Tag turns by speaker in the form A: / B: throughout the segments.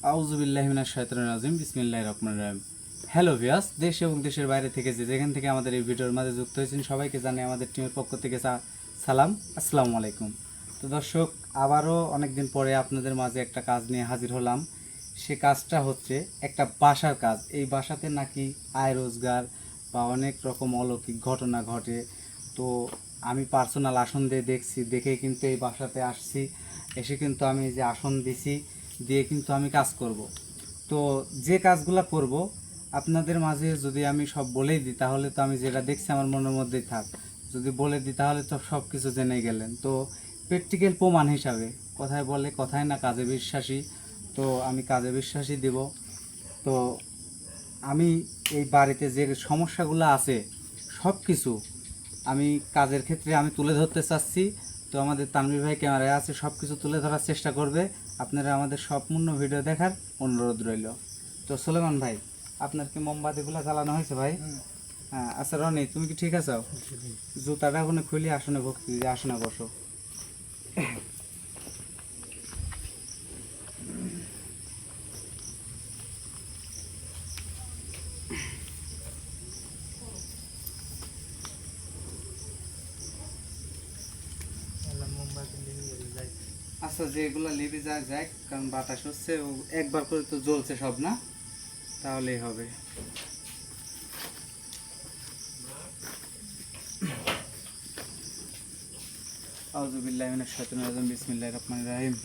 A: আউযুবিল্লাহি মিনাশ শাইতানির রাজিম বিসমিল্লাহির রহমানির রহিম। হ্যালো ভিউয়ার্স, দেশ এবং দেশের বাইরে থেকে যেখান থেকে আমাদের এই ভিডিওর মাঝে যুক্ত হয়েছেন সবাইকে জানাই আমাদের টিমের পক্ষ থেকে সালাম, আসসালামু আলাইকুম। তো দর্শক, আবারও অনেকদিন পরে আপনাদের মাঝে একটা কাজ নিয়ে হাজির হলাম। সে কাজটা হচ্ছে একটা বাসার কাজ। এই বাসাতে নাকি আয় রোজগার বা অনেক রকম অলৌকিক ঘটনা ঘটে। তো আমি পার্সোনাল আসন দিয়ে দেখে কিন্তু এই বাসাতে আসছি। এসে কিন্তু আমি যে আসন দিছি দিয়ে কিন্তু আমি কাজ করব। তো যে কাজগুলো করব আপনাদের মাঝে যদি আমি সব বলেই দিই তাহলে তো আমি যেটা দেখছি আমার মনের মধ্যেই থাক। যদি বলে দিই তাহলে তো সব কিছু জেনে গেলেন। তো প্র্যাকটিক্যাল প্রমাণ হিসাবে কথায় বলে কথায় না কাজে বিশ্বাসী। তো আমি কাজে বিশ্বাসী দেব। তো আমি এই বাড়িতে যে সমস্যাগুলো আছে সব কিছু আমি কাজের ক্ষেত্রে আমি তুলে ধরতে চাচ্ছি। তো আমাদের তানভীর ভাই ক্যামেরায় আছে, সব কিছু তুলে ধরার চেষ্টা করবে। আপনারা আমাদের সম্পূর্ণ ভিডিও দেখার অনুরোধ রইল। তো সুলেমান ভাই, আপনার কি মোমবাতিগুলো জ্বালানো হয়েছে ভাই? হ্যাঁ। আচ্ছা রনি, তুমি কি ঠিক আছো? জুতাটা ওখানে খুলে আসনে ভক্তি দিয়ে আসনে বসো। আচ্ছা, যেগুলো লিভে যায় যাক, কারণ বাতাস হচ্ছে একবার করে তো জ্বলছে সব না, তাহলেই হবে। আউযু বিল্লাহি মিনাশ শাইতানির রাজিম বিসমিল্লাহির রহমানির রহিম।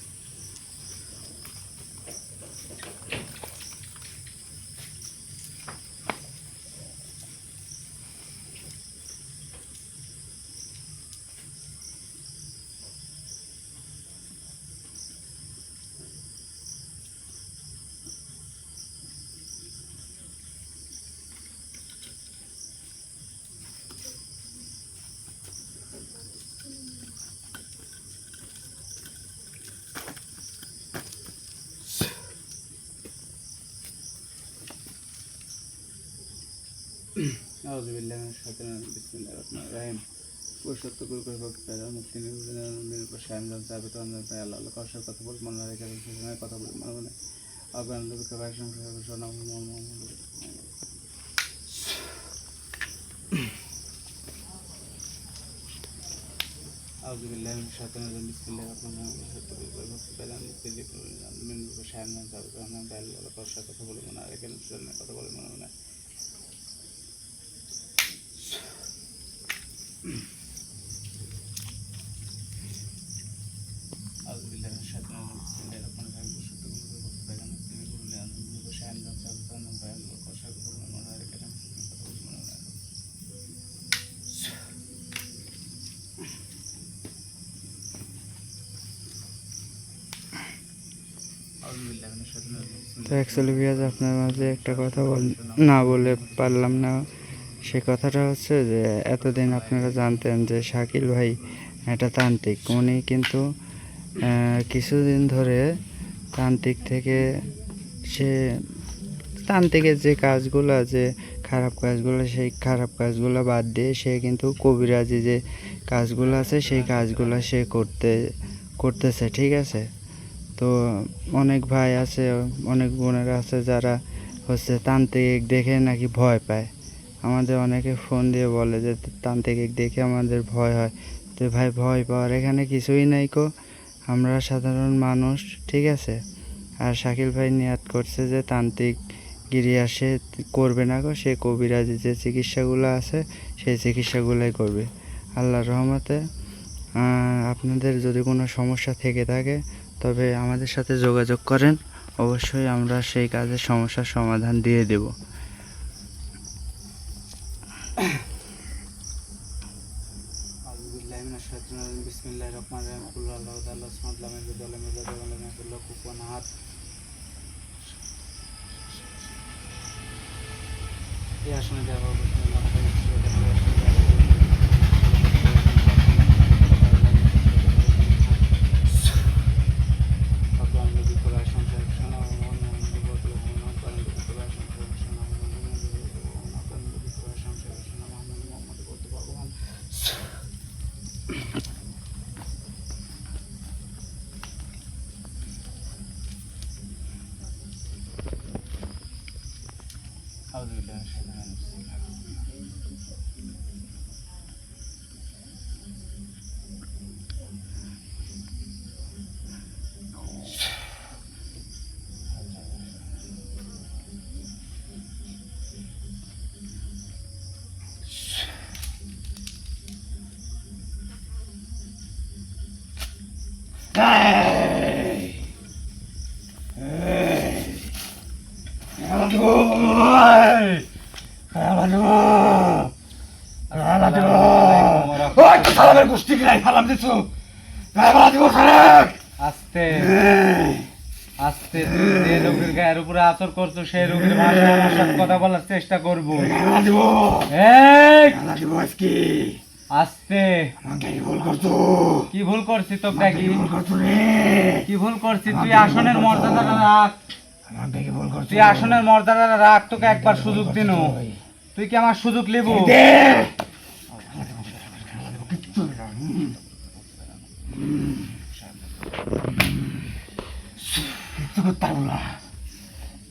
A: আউযু বিল্লাহি মিনাশ শাইতানির রাজিম বিসমিল্লাহির রহমানির রহিম। পুরুষত্ব গুরু করে ভক্তি পেলাম মুক্তি নির্বাচনের উপর সায়ন যাবে তো আমরা পাই আল্লাহ কষার কথা বল মনে রেখে সেসময় কথা বলি মনে মনে অজ্ঞান লোককে ভাই সংসার শোনা আউযু বিল্লাহি মিনাশ শাইতানির রাজিম বিসমিল্লাহির রহমানির রহিম। পুরুষত্ব গুরু করে ভক্তি পেলাম মুক্তি নির্বাচনের উপর সায়ন যাবে তো আমরা পাই আল্লাহ কষার কথা বলি মনে রেখে সেসময় কথা বলি মনে মনে আউযু বিল্লাহি মিনাশ শাইতানির রাজিম বিসমিল্লাহির রহমানির রহিম। পুরুষত্ব গুরু করে ভক্তি পেলাম মুক্তি নির্বাচনের উপর সায়ন যাবে তো আমরা পাই আল্লাহ কষার কথা বলি মনে রেখে সেসময় কথা বলি মনে মনে
B: তো অ্যাকচুয়ালি ভিউয়ার্স, আপনার মাঝে একটা কথা না বলে পারলাম না। সে কথাটা হচ্ছে যে এতদিন আপনারা জানতেন যে শাকিল ভাই একটা তান্ত্রিক। উনি কিন্তু কিছুদিন ধরে তান্ত্রিক থেকে সে তান্ত্রিকের যে কাজগুলো, যে খারাপ কাজগুলো, সেই খারাপ কাজগুলো বাদ দিয়ে সে কিন্তু কবিরাজি যে কাজগুলো আছে সেই কাজগুলো সে করতেছে, ঠিক আছে। তো অনেক ভাই আছে, অনেক বোনেরা আছে যারা হচ্ছে তান্ত্রিক দেখে নাকি ভয় পায়। আমাদের অনেকে ফোন দিয়ে বলে যে তান্ত্রিক দেখে আমাদের ভয় হয়। তো ভাই, ভয় পাওয়ার এখানে কিছুই নাই কো, আমরা সাধারণ মানুষ, ঠিক আছে। আর শাকিল ভাই নিয়াত করছে যে তান্ত্রিক গিরিয়া সে করবে না গো, সে কবিরাজি যে চিকিৎসাগুলো আছে সেই চিকিৎসাগুলোই করবে। আল্লাহর রহমতে আপনাদের যদি কোনো সমস্যা থেকে থাকে তবে আমাদের সাথে যোগাযোগ করেন, অবশ্যই আমরা সেই কাজের সমস্যার সমাধান দিয়ে দেব।
A: আউযু বিল্লাহি মিনাশ শাইতানির রাজিম বিসমিল্লাহির রহমানির রহিম। কুল আল্লাহু তাআলা সামাদ লাম ইয়ালিদ ওয়া লাম ইউলাদ ওয়া লাম ইয়াকুল লাহু কুফুয়ান আহাদ। এই আসনে দেওয়া হবে আস্তে আস্তে তুই যে রোগীর গায়ের উপরে আচর করছো সেই রোগীর ভাষায় আমার সাথে কথা বলার চেষ্টা করবো। এই! আস্তে কি ভুল করছি তোকে? কি ভুল করছি? তুই আসনের মর্যাদাটা রাখ, তুই আসনের মর্যাদাটা রাখ। তোকে একবার সুযোগ দিন, তুই কি আমার সুযোগ লিবু?
C: কিচ্ছু করতে পারবো না,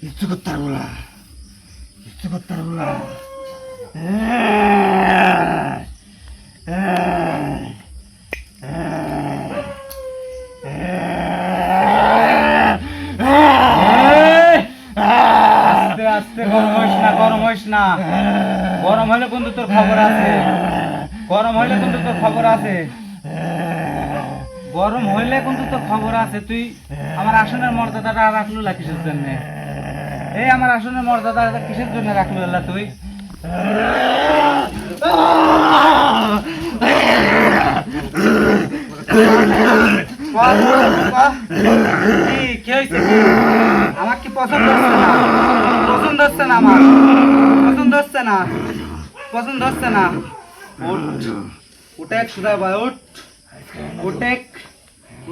C: কিচ্ছু করতে পারবো না, কিচ্ছু করতে পারবো না।
A: আস্তে আস্তে, গরম হইস না, গরম হইস না। গরম হলে কিন্তু তোর খবর আছে, গরম হইলে কিন্তু তোর খবর আছে, গরম হইলে কিন্তু তোর খবর আছে। তুই আমার আসনের মর্যাদাটা রাখলু না কিসের জন্য? এই আমার আসনের মর্যাদা কিসের জন্য রাখলু না তুই? আমার কি পছন্দ হচ্ছে না? পছন্দ হচ্ছে না, আমার পছন্দ হচ্ছে না, পছন্দ হচ্ছে না। উঠ, উঠেক সুদা ভাই, উঠ, উঠেক,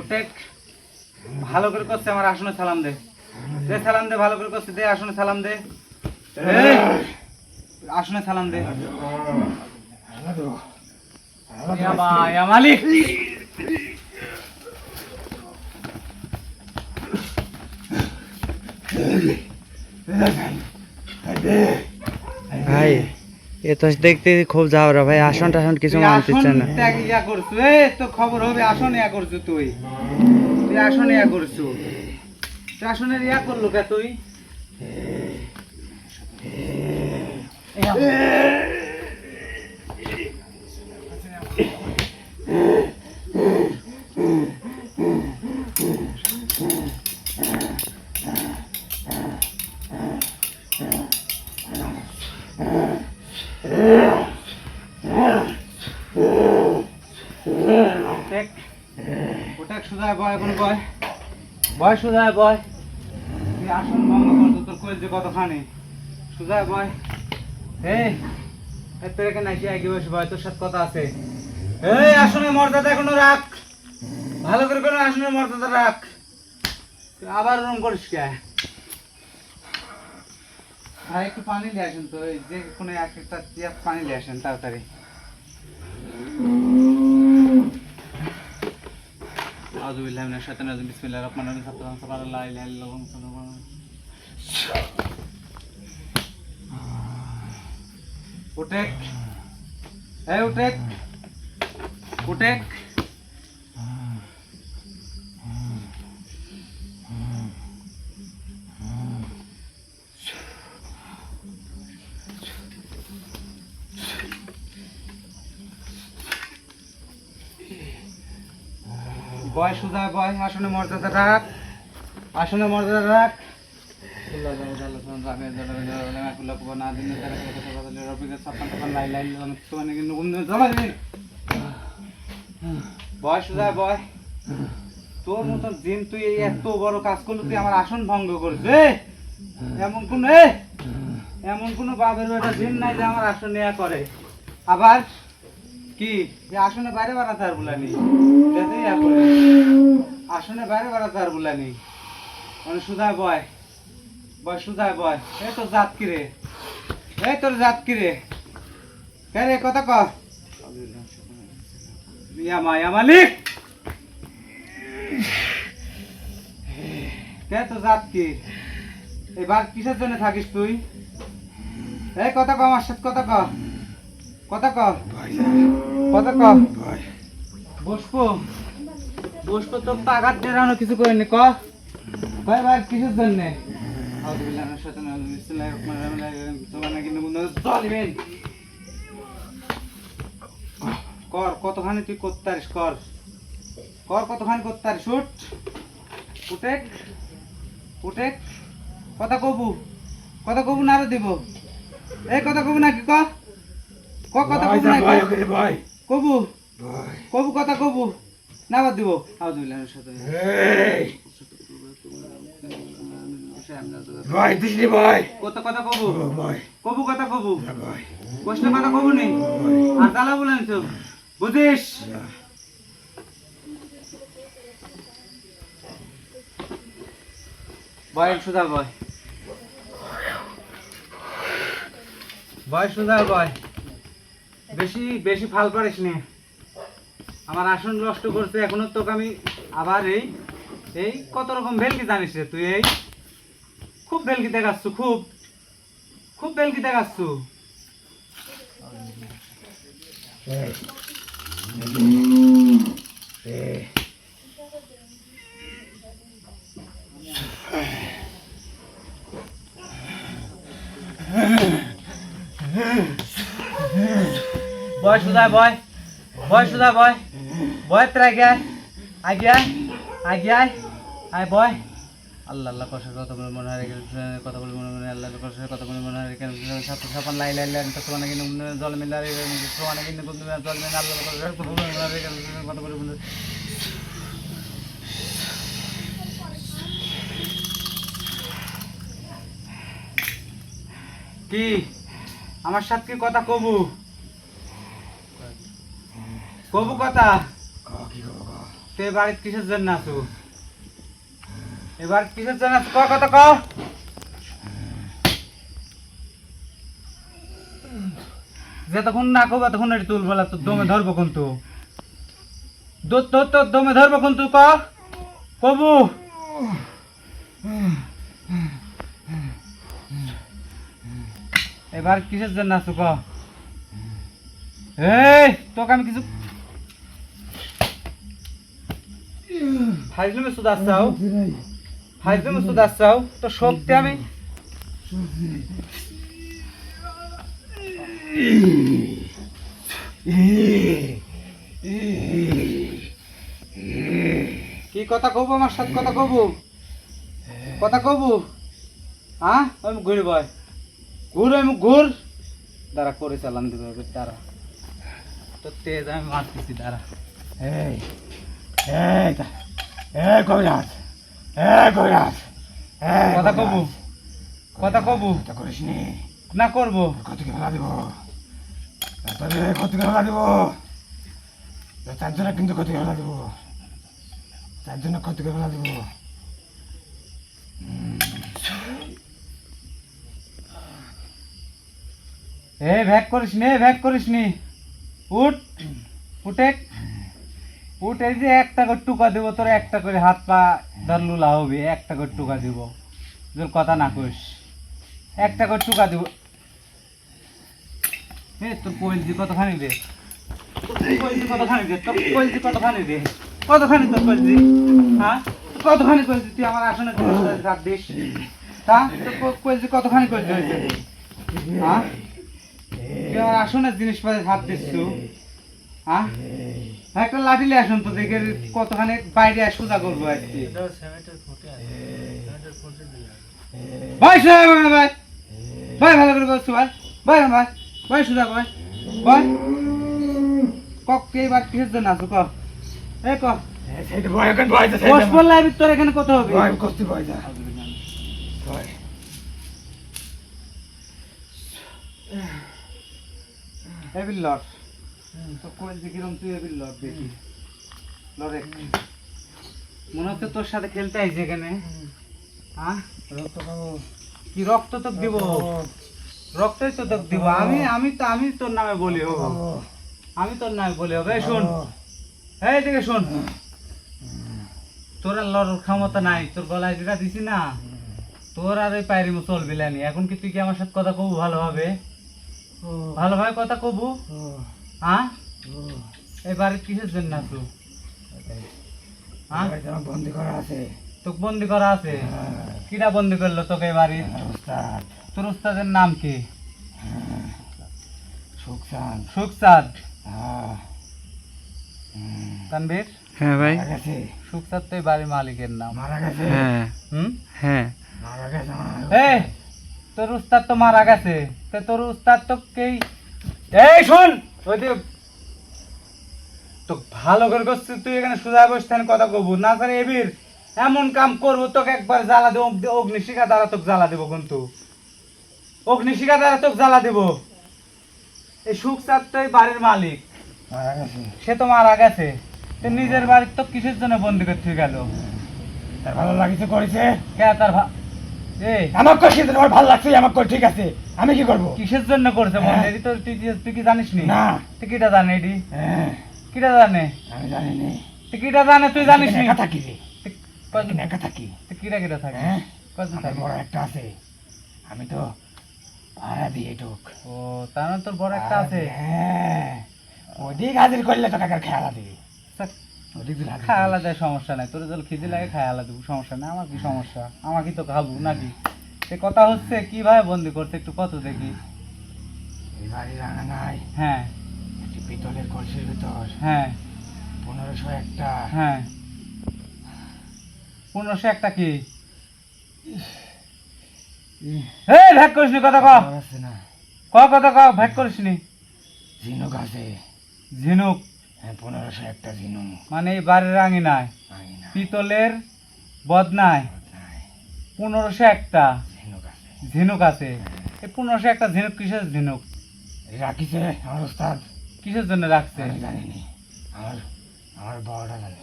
A: উঠেক। ভালো করে করছে, আমার আসনে সালাম দে, দে সালাম দে, ভালো করে করছে, দে আসনে সালাম দে, এই, আসনে সালাম দে। ইয়া ভাই, ইয়া মালিক।
B: ভাই এ তো দেখতে খুব যাওরা ভাই, আসন টাসন কিছু
A: তুই
B: মানতেছে
A: আসন
B: না।
A: ত্যাগ ইয়া করছু, এ তো খবর হবে, আসন ইয়া করছু তুই, তুই আসন ইয়া করছু, তুই আসনের ইয়া করলো কে তুই? ওটাক সুদায় বয়, এখন বয়, বয় সুদায় বয়। তুই আসন ভঙ্গ করতো, তোর কইল যে কতখানি। সুদায় বয়। এই তোর এখানে নাকি আগে বসে বয়, তোর সাথে কথা আছে। এই আসনের মর্যাদা এখনো রাখ, ভালো করে করে আসনের মর্যাদা রাখ। তুই আবার ওরম করিস কে? ভাই একটু পানি নিয়ে আসেন তো, এই যে কোনো একটা চেয়ার পানি নিয়ে আসেন তাড়াতাড়ি। আউযুবিল্লাহি মিনাশ শাইতানির রাজিম, বিসমিল্লাহির রহমানির রহিম, সাবহানাল্লাহি লা ইলাহা ইল্লাল্লাহু মুহাম্মাদুর রাসূলুল্লাহ। উঠেক, এই উঠেক, উঠেক। বয় সুদা বয়, আসনে মর্যাদা রাখ, আসনে মর্যাদা রাখ। বয় সুদা বয়। তোর মতন দিন তুই এই এত বড় কাজ করলি, তুই আমার আসন ভঙ্গ করিস। এমন কোন বাবের বেটা দিন নাই যে আমার আসন নেওয়া করে। আবার কি আসনে বাইরে বাড়াতে আর বলানি, আসনে বাইরে বাড়াতে আর বলানি। মানে সুদায় বয়, বয় সুদায় বয়। এই তোর জাত কিরে, এই তোর জাত কিরে, কে রে কথা কর। ইয়া মালিক, কে তোর জাত কি? এবার কিসের জন্য থাকিস তুই? এই কথা কর আমার সাথে, কথা কর, কথা কর, কথা কর। বসবো বসবো, তোর তো আঘাত দেওয়ানো কিছু করেনি। ক ভাই ভাই কিসের জন্য? কর, কতখানি তুই করতে পারিস কর, কর কতখানি করতে আর শুট উঠে উঠে কথা কবু না আরো দিব এই কথা কবু নাকি ক কথা কবু নাকি
C: ভয় করে ভয়
A: কবু
C: ভয়
A: কবু কথা কবু না বাদ দিব আউযুবিল্লাহি মিনাশ
C: এই ভয় দিস নি ভয়
A: কথা কবু
C: ভয়
A: কথা কবু
C: ভয়
A: কষ্ট কথা কবু নেই আর তালা বলেন তো বুঝিস বয় সুদা বয় সুদা বয় বেশি বেশি ফাল পারিস নে আমার আসন নষ্ট করছে এখনো তোকে আমি আবার এই এই কত রকম ভেলকি জানিস রে তুই এই খুব ভেলকি দেখাচ্ছু খুব ভেলকি দেখাচ্ছু বয় সুদা বয় সুদা বয় ত্রাগে আগে আয় বয় আল্লাহ আল্লাহ কষার কথা বলে মনে হয় কথা বলে মনে আল্লাহ কষার কথা বলে মনে হয় সাপ সাপান লাই সমানে কিন্তু জল মিলার সমানে কিন্তু জল মিলে আল্লাহ কষার কথা বলে কথা বলে মনে কি আমার সাথে কি কথা কবু কথা তুই বাড়িতে কিসের জন্য আছো এবার কিসের জন্য আছো কথা ক যতক্ষণ না কব তখন এটি তুল বলা তোর দমে ধরবো কিন্তু তোর দমে ধরবো কিন্তু কবু এবার কিসের জন্য আছো ক এই তোকে আমি কিছু ফাইজলুমে সুদাস চাও তো শক্তি আমি কি কথা কব আমার সাথে কথা কব হ্যাঁ ওই ঘুরে বয় ঘুর দাঁড়া করে চালান দিবে দাঁড়া তো তেজ আমি মারতেছি দাঁড়া
C: এই কবিরাজ কবিরাজ
A: কথা কবু
C: কথা করিস নি
A: না করবো
C: কতকে ফেলা দিব কতকে ফেলা দিব চারজনে কিন্তু কতকে ফেলা দিব চারজনে কতকে ফেলা দিব
A: ভ্যাক করিস নি উঠে এই যে একটা করে টুকা দিব তোর একটা করে হাত পা ধরলুলা হবে একটা করে টুকা দিব তোর কথা না কইস একটা করে টুকা দিব তোর কইলজি কতখানি রে কতখানি তোর কইলজি হ্যাঁ কতখানি কইলজি তুই আমার আসনে রাত দিস তা তোর কইলজি কতখানি কইলজি হয়েছে হ্যাঁ তুই আমার আসনের জিনিসপাতি হাত দিচ্ছ হ্যাঁ একটা লাঠি নিয়ে আসুন তো দেখে কতখানি বাইরে সোজা করবো আর কি ভাই ভাই ভালো করে বলছো ভাই সোজা ভাই এইবার কিসের জন্য আছো তোর এখানে কত হবে লট তো কইলজি কিরম তুই লট দেখি লড়ে মনে হচ্ছে তোর সাথে খেলতে আইছে এখানে হ্যাঁ কি রক্ত তো দিব রক্তই তো তোকে দিব আমি তোর নামে বলি আমি তোর নামে বলি হবে শোন এই দিকে শোন তোর আর লড়ার ক্ষমতা নাই তোর গলায় যেটা দিছি না তোর আর ওই পায়রি মতো চলবি না এখন কি তুই কি আমার সাথে কথা কবু ভালোভাবে কথা কবু হ্যাঁ এই বাড়ির কিসের জন্য আছো
C: বন্দি করা আছে
A: তোকে বন্দি করা আছে কিরা বন্দি করলো তোকে এই বাড়ির তোর উস্তাদের নাম কি সুখচাঁদ তানভীর
B: হ্যাঁ ভাই।
C: মারা গেছে।
A: সুখচাঁদ তো এই বাড়ির মালিকের নাম।
C: মারা গেছে।
B: হ্যাঁ
A: হুম?
B: হ্যাঁ।
C: মারা গেছে আমার।
A: এই তোর উস্তাদ তো মারা গেছে, তো তোর উস্তাদ তো কেই, এই শোন, ওই যে তো ভালো করে করছিস তুই, এখানে সোজা বসে থাকেন কথা কব না, স্যার এবির এমন কাম করবো তোকে একবার জ্বালা দেবো, অগ্নিশিখা দ্বারা তোকে জ্বালা দেবো, কিন্তু অগ্নিশিখা দ্বারা তোকে জ্বালা দেবো। এই সুখচাঁদ তো এই বাড়ির মালিক,
C: মারা গেছে।
A: সে তো মারা গেছে, তো নিজের বাড়ির তো কিসের জন্য বন্দি করতে গেল?
C: তার ভালো লাগিছে করেছে।
A: কে তার এই
C: আমার কষ্ট তোমার ভালো লাগছে, আমার কষ্ট ঠিক আছে, আমি কি করবো?
A: কিসের জন্য করছে বন্ধু?
C: হ্যাঁ।
A: এটি তো তুই কি জানিস নি?
C: না।
A: তুই কিটা জানে এটি?
C: হ্যাঁ,
A: কিটা জানে?
C: আমি জানি নি।
A: তুই কিটা জানে তুই জানিস নি?
C: একা থাকি রে।
A: তুই কয়দিন-
C: একা থাকি।
A: তুই কিটা কিটা থাকে?
C: হ্যাঁ,
A: কয়দিন
C: আমার
A: থাকে?
C: বড় একটা আছে, আমি তো ভাড়া দিয়ে ঢুক।
A: ও তার মানে তোর বড় একটা আছে।
C: হ্যাঁ, ওদিক হাজির করলে তো কাকার খেয়ালা দিবি।
A: থাক,
C: ওদিক দিলে হাজির
A: খায় আলাদা সমস্যা নাই, তোর যদি খিদে লাগে খায় আলাদা দেবো, সমস্যা নাই, আমার কি সমস্যা, আমাকে তো খাবো নাকি? সে কথা হচ্ছে কিভাবে বন্দি করতে একটু কত দেখি।
C: এই বাড়ি রাঙা নাই,
A: হ্যাঁ
C: একটি পিতলের কলসির ভিতর
A: হ্যাঁ
C: 1500 একটা।
A: হ্যাঁ 1500 একটা কি? এই ভাগ করিস নি, কথা কও,
C: খবর আছে না,
A: কথা কও, ভাগ করিস নি।
C: ঝিনুক আছে।
A: ঝিনুক
C: হ্যাঁ, 1500 একটা ঝিনুক।
A: মানে এই বাড়ির রাঙি নাই,
C: আমি না,
A: পিতলের বদনায়
C: নাই,
A: 1500 একটা
C: ঝিনুক আছে।
A: ঝিনুক আছে। এই 1500 একটা ঝিনুক কিসের ঝিনুক?
C: এই রাখিছে আমার ওস্তাদ,
A: কিসের জন্য রাখছে?
C: আমি জানিনি, আমার আমার বড়টা জানে।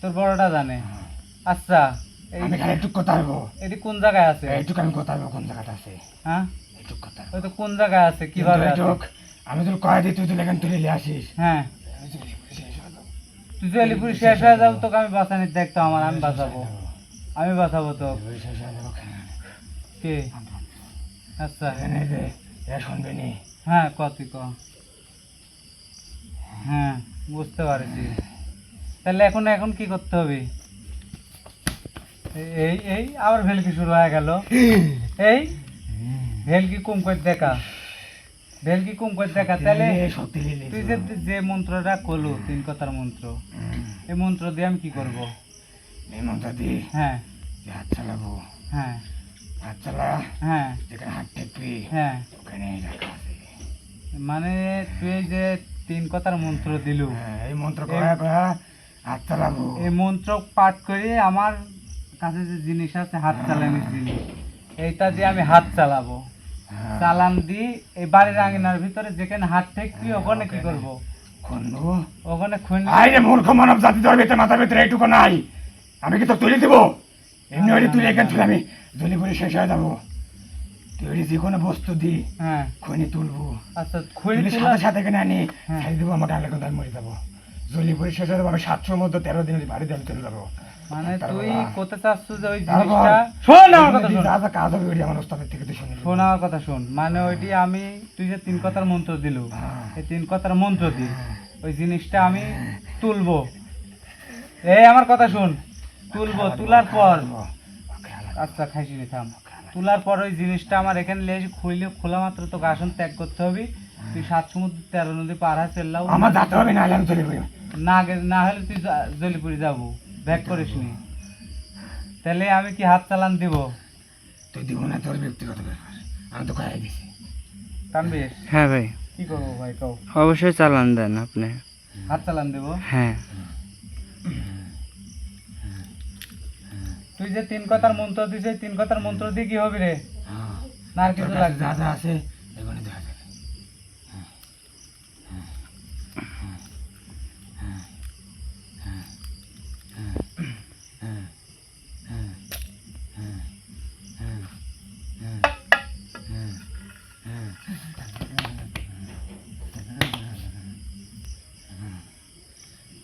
A: তোর বড়টা জানে।
C: হ্যাঁ,
A: আচ্ছা এই
C: আমি খালি একটু কথা বলবো,
A: এটি কোন জায়গায় আছে?
C: এইটুকু আমি কথা বলবো কোন জায়গাটা আছে,
A: হ্যাঁ
C: এইটুক কথা
A: ওই তো কোন জায়গায় আছে, কিভাবে আছে?
C: এইটুক আমি তোর কয়ে দিই, তুই তো লেখান তুলে নিয়ে আসিস।
A: হ্যাঁ
C: আমি তো লিখে শেষ হয়ে যাবো।
A: তুই জলিপুরি শেষ হয়ে যাবো, তোকে আমি বাঁচানির দেখতো, আমার আমি বাঁচাবো, আমি বাঁচাবো তো।
C: লিখে শেষ হয়ে যাবো, খান।
A: কে? আচ্ছা
C: এখানে যে এ শুনবে নি,
A: হ্যাঁ ক তুই ক। হ্যাঁ বুঝতে পারছি, তাহলে এখন এখন কি করতে হবে? এই এই আবার ভেলকি শুরু হয়ে গেল। এই ভেলকি কুম করে দেখা, ভেলকি কুম করে দেখা। তাহলে
C: এ শক্তি লিলি
A: তুই যে যে মন্ত্রটা করলু, 3 কথার মন্ত্র, এই মন্ত্র দিয়ে আমি কি করব?
C: এই মন্ত্র দি
A: হ্যাঁ
C: যে হাত চালাবো,
A: হ্যাঁ
C: হাত চালা,
A: হ্যাঁ
C: যেখানে হাত টেপবি
A: হ্যাঁ
C: ওখানে রাখা আছে।
A: মানে তুই এই যে 3 কথার মন্ত্র দিলু,
C: হ্যাঁ, এই মন্ত্র কয়া কয়া হাত চালাবো।
A: এই মন্ত্র পাঠ করে আমার কাছে যে জিনিস আছে হাত চালানোর জিনিস, এইটা দিয়ে আমি হাত চালাবো,
C: হ্যাঁ,
A: চালান দি এই বাড়ির আঙিনার ভিতরে যেখানে হাত ঠেকবি ওখানে কি করবো?
C: খুনবো।
A: ওখানে খুন।
C: আরে মূর্খ মানব জাতি, তোর ভিতরে মাথার ভিতরে এইটুকু নাই, আমি কি তো তুলে দিব? এমনি ওই তুলে এখান থেকে আমি জলি পরে শেষ হয়ে যাবো। তুই ওই যে কোনো বস্তু দি
A: হ্যাঁ
C: খনি তুলবো,
A: আচ্ছা খুঁড়ি
C: তুলে
A: তোলা।
C: সাথে সাথে এখানে আনি
A: হ্যাঁ।
C: ছাড়ি দেবো, আমার ডালে কিন্তু আমি মরে যাবো। জলি পরে শেষ হয়ে যাবো, আমি 700 মধ্যে 13 দিনের বাড়ি দিয়ে আমি চলে যাবো।
A: মানে
C: তারপর
A: তুই করতে চাচ্ছ যে ওই
C: তারপর
A: জিনিসটা, শোন আমার কথা শোন,
C: যা যা কাজ হবে ওইটি আমার ওস্তাদের থেকে তুই শুনে নিবি।
A: শোন আমার কথা শোন, মানে ওইটি আমি, তুই যে 3 কথার মন্ত্র দিলু,
C: হ্যাঁ।
A: এই 3 কথার মন্ত্র দি ওই জিনিসটা আমি তুলবো। এই আমার কথা শোন, তুলবো, তোলার পর, আচ্ছা খাইছিনি থাম, তোলার পর ওই জিনিসটা আমার এখানে লেগে খুইলে খোলা মাত্র তোকে আসন ত্যাগ করতে হবে। তুই 7 সমুদ্র 13 নদী পার হয়ে চললাও,
C: আমার যেতে হবে না, আমি চলে যাবো।
A: না হলে তুই জলিপুরি যাবো, ব্যাক করিস নি। তাহলে আমি কি হাত চালান দিব?
C: তুই দিব না, তোর ব্যক্তিগত ব্যাপার, আমি তো খাই দিছি।
A: কানবিস
B: হ্যাঁ ভাই,
A: কি করবো ভাই কও?
B: অবশ্যই চালান দেন আপনি।
A: হাত চালান দেবো।
B: হ্যাঁ
A: তুই যে 3 কথার মন্ত্র দিস, 3 কথার মন্ত্র দিয়ে কি হবে রে?
C: হ্যাঁ,
A: না আর
C: তোর
A: কিছু
C: কাছে
A: লাগবে?
C: যা যা আছে এগুলো দেখা যাবে।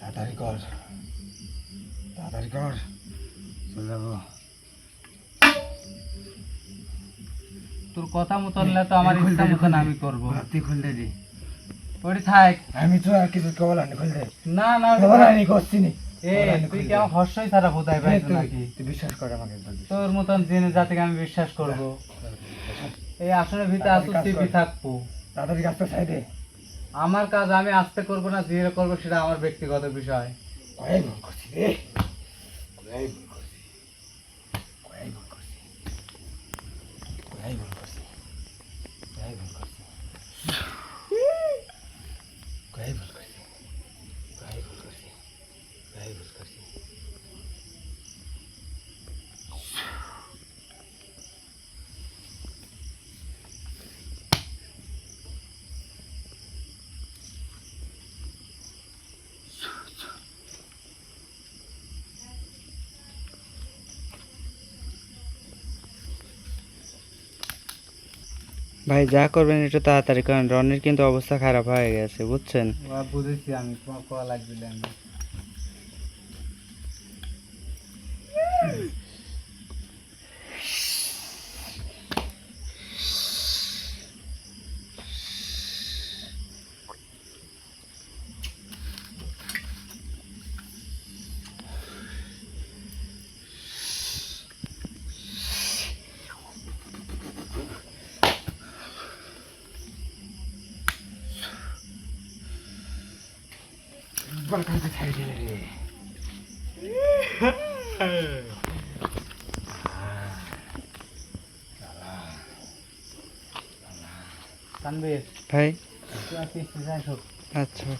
C: তাড়াতাড়ি কর, তাড়াতাড়ি কর, চলে যাবো।
A: তোর কথা মতন হলে তো আমার ইচ্ছা মতন আমি করবো।
C: তুই খুলতে দি,
A: ওটি থাক।
C: আমি তো আর কিছু কবল আনি, খুলতে
A: না না
C: কবল আনি করছি নি।
A: তুই কি আমার হর্ষই ছাড়া কোথায় পাইছ নাকি?
C: তুই বিশ্বাস কর আমাকে বলবি।
A: তোর মতন জেনে জাতিকে আমি বিশ্বাস করব? এই আসনের ভিতরে আসু টিপি থাকবো।
C: তাড়াতাড়ি কাজটা সাইডে।
A: আমার কাজ আমি আস্তে করবো না ধীরে করবো, সেটা আমার ব্যক্তিগত বিষয়।
C: কয়াই ভুল করছি রে, কয়াই ভুল করছি, কয়াই ভুল করছি, কয়াই ভুল করছি, কয়াই ভুল করছি, কয়াই ভুল করছি, কয়াই ভুল করছি, কয়াই ভুল করছি।
B: ভাই যা করবেন একটু তাড়াতাড়ি করেন, রনির কিন্তু অবস্থা খারাপ হয়ে গেছে বুঝছেন।
A: বুঝেছি আমি, তোমার কোয়া লাগবে না।
C: বল কাছে ছাড়ি দিলে রে।
A: তানভীর,
B: ভাই
A: তুই আসিস, যাই হোক।
B: আচ্ছা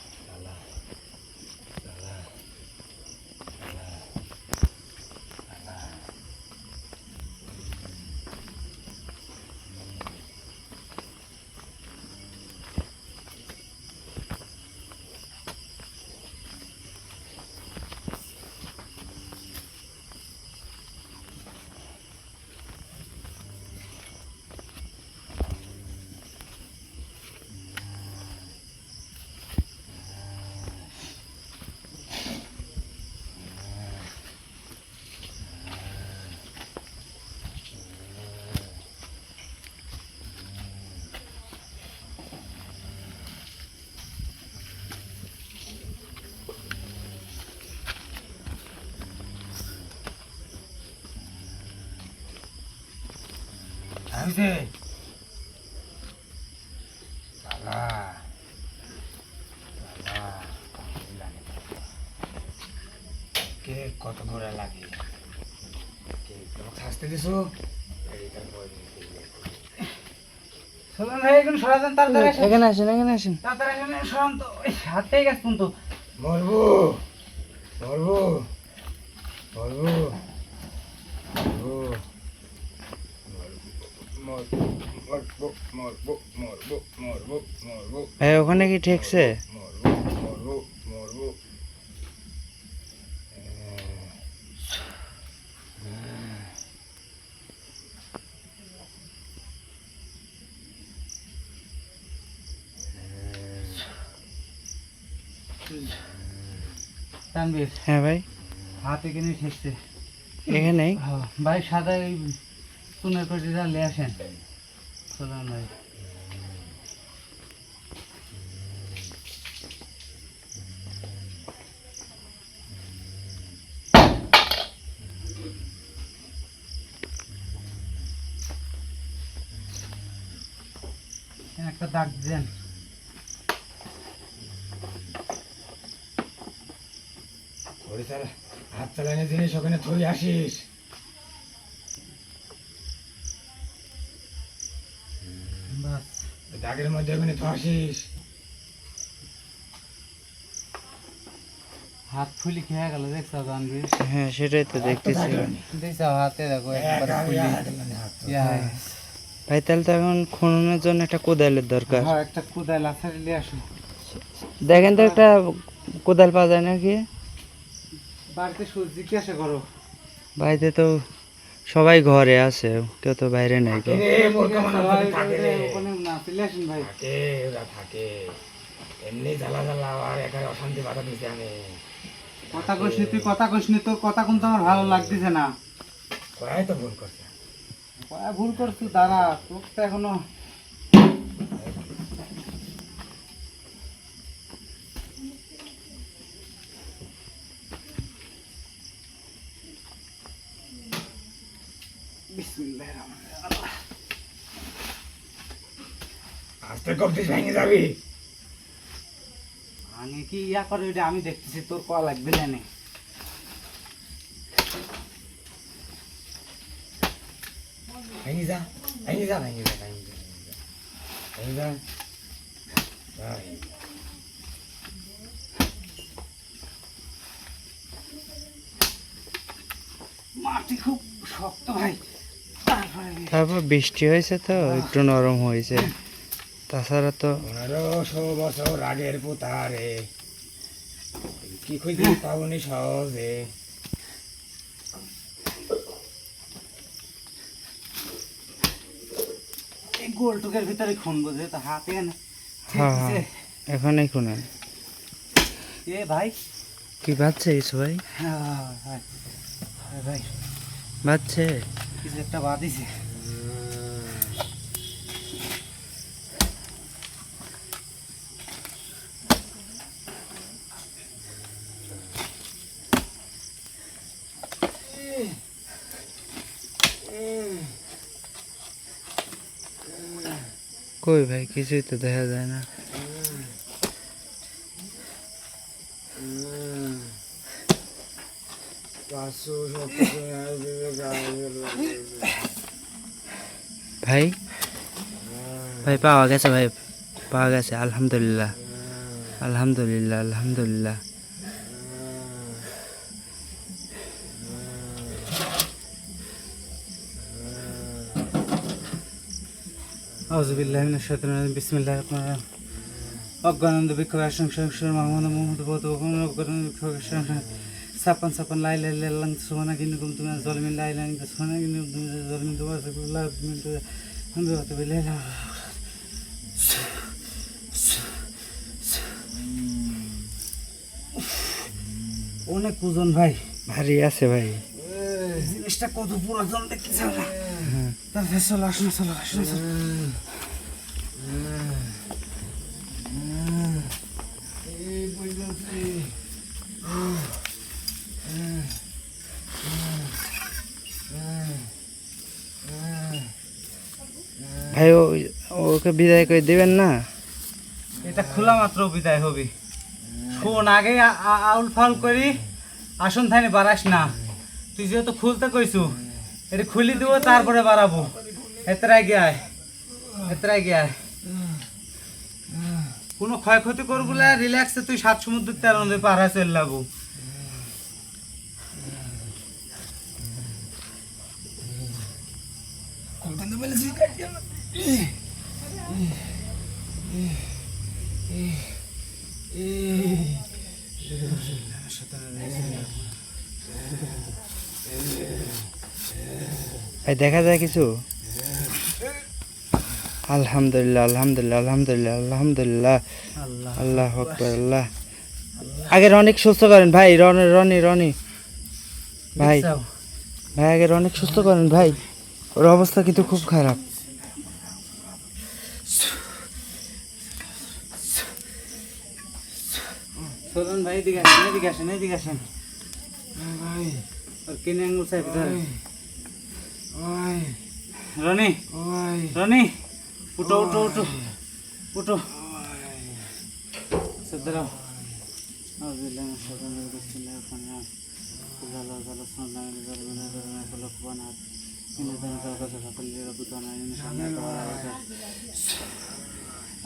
C: হইছে শালা, শালা, কে কত ঘোরা লাগে, কে তোমাকে শাস্তি দিছো, এইটার পরে
A: চলুন ভাই, এখন সরা যান, তাড়াতাড়ি আসেন,
B: এখানে আসেন, এখানে আসেন।
A: তাড়াতাড়ি আসেন, সরান তো, ওই হাতেই গেছ কিন্তু।
C: মরবো, মরবো, মরবো, মরবো, মরবো, মরবো, মরবো, মরবো, মরবো, মরবো,
B: ভাই ওখানে কি ঠেকছে?
C: মরবো, মরবো, মরবো।
A: তানভীর,
B: হ্যাঁ ভাই
A: হাতে কিনে ঠেকছে।
B: এখানেই।
A: হ্যাঁ, ভাই সাদা ওই চুনের পেটিটা নিয়ে আসেন। চলুন ভাই। একটা দাগ দেন।
C: ওরে স্যার, হাত চালানো জিনিস ওখানে থই আসিস।
A: বাস,
C: ওই দাগের মধ্যে ওখানে তো আসিস।
A: হাত ফুলি খেয়ে গেল, দেখছো তানভীর?
B: হ্যাঁ সেটাই তো দেখতেছি।
A: দেখছো হাতে, দেখো একবারে ফুলি। ইয়া,
B: ভাই তাহলে তো এখন খননের জন্য একটা কোদালের দরকার।
A: হ্যাঁ, একটা কোদাল লাথারি নিয়ে আসো।
B: দেখেন তো একটা কোদাল পাওয়া যায় নাকি?
A: বাড়িতে জিজ্ঞাসা করো।
B: বাড়িতে তো সবাই ঘরে আছে, কেউ তো বাইরে নেই গো।
C: রে, মূর্খ মানুষ
A: ভাই,
C: থাকে রে।
A: ওখানে না, চলে আসেন ভাই।
C: থাকে, ওরা থাকে। এমনি জ্বালা জ্বালা আর এখানে অশান্তি বাধা দিতে আমি।
A: কথা কইসনি, তুই কথা কইসনি, তোর কথা কিন্তু আমার ভালো লাগতেছে না।
C: কয়াই তো ভুল করছে।
A: ভুল করছিস, দাঁড়া, তোর তো এখনো বিসমিল্লাহির রহমানির রহিম।
C: আস্তে কবজিস ভেঙে যাবি।
A: ভাঙে কি ইয়া করে ওইটা আমি দেখতেছি, তোর কল লাগবে না।
C: ভেঙে যা, ভেঙে যা, ভেঙে যা, ভেঙে যা, ভেঙে যা।
A: মাটি খুব শক্ত ভাই।
B: তারপর বৃষ্টি হয়েছে তো একটু নরম হয়েছে, তাছাড়া তো
C: 1500 বছর আগের পোতারে কি খুঁজে পাবনি সহজে।
A: এই গোলটুকের ভিতরে খুনবো, যেহেতু হাতে না।
B: হ্যাঁ হ্যাঁ এখনই খুনেন।
A: এ ভাই
B: কি বাজছে কিছু ভাই?
A: ভাই
B: বাজছে
A: কিছু একটা বাদিছে।
B: কই ভাই কিছুই তো দেখা যায় না। ভাই ভাই পাওয়া গেছে, ভাই পাওয়া গেছে, আলহামদুলিল্লাহ আলহামদুলিল্লাহ আলহামদুলিল্লাহ।
A: আউযুবিল্লাহি মিনাশ শাইতানির রাজিম, বিসমিল্লাহির রহমানির রহিম। অজ্ঞানন্দ বিক্ষোভ সংসার মোহাম্মদ মোহাম্মদ বত অজ্ঞানন্দ বিক্ষোভ সাপান সাপান লাই লাই লাং সুবহানা কিন্নুকুম তুমি জলমিন লাই লাই সুবহানা কিন্নুকুম তুমি জলমিন তোমার সাকুল্লাহ মিন্টু আমি বাত বিল্লাহ। অনেক ওজন ভাই,
B: ভারী আছে ভাই
A: জিনিসটা কত পুরাতন দেখতেছ না। তারপরে চলো, আসুন চলো, আসুন চলো।
B: ভাই ওকে বিদায় করে দিবেন না?
A: এটা খোলা মাত্র বিদায় হবে। শোন, আগে আউল ফাউল করি আসন থাইনে বাড়াস না। তুই যেহেতু খুলতে কইছু, এটা খুলি দিব, তারপরে বাড়াবো। এতরাই গিয়ায়, এতরাই গিয়ায় কোনো ক্ষয়ক্ষতি করবো না। রিল্যাক্সে তুই 7 সমুদ্র 13 নদী পার হয়ে চলে যাবো।
B: ভাই দেখা যায় কিছু? আলহামদুলিল্লাহ আলহামদুলিল্লাহ আলহামদুলিল্লাহ আলহামদুলিল্লাহ
A: আল্লাহ
B: আল্লাহু আকবার আল্লাহ। আগে রনিক সুস্থ করেন ভাই, রনি রনি রনি ভাই, ভাই আগে রনিক সুস্থ করেন ভাই, ওর অবস্থা কিন্তু খুব খারাপ।
A: চলুন ভাই, এদিকে আসেন, এদিকে আসেন, এদিকে আসেন ভাই। আর কিনে আঙুল সাহেব ধরে রনি, রনি উঠো উঠো উঠো উঠো। দাঁড়াও।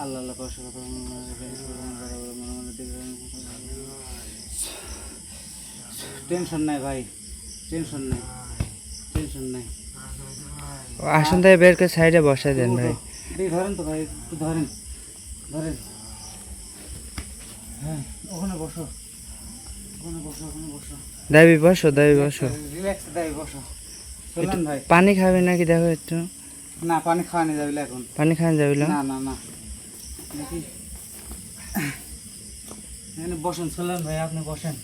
A: আল্লাহ আল্লাহ টেনশন নাই ভাই, টেনশন নাই, টেনশন নাই।
B: আসন থেকে বের করে সাইডে বসাই দেন ভাই।
A: এই ধরেন তো ভাই, একটু ধরেন, ধরেন। হ্যাঁ, ওখানে বসো, ওখানে বসো, ওখানে বসো।
B: দাবি বসো, দাবি বসো।
A: রিল্যাক্স দাই বসো। চলেন ভাই।
B: পানি খাবে নাকি দেখো একটু?
A: না, পানি খাওয়ানি যাবে না এখন।
B: পানি খান যাবি না?
A: না না না, দেখি এখানে বসেন। চলেন ভাই, আপনি বসেন।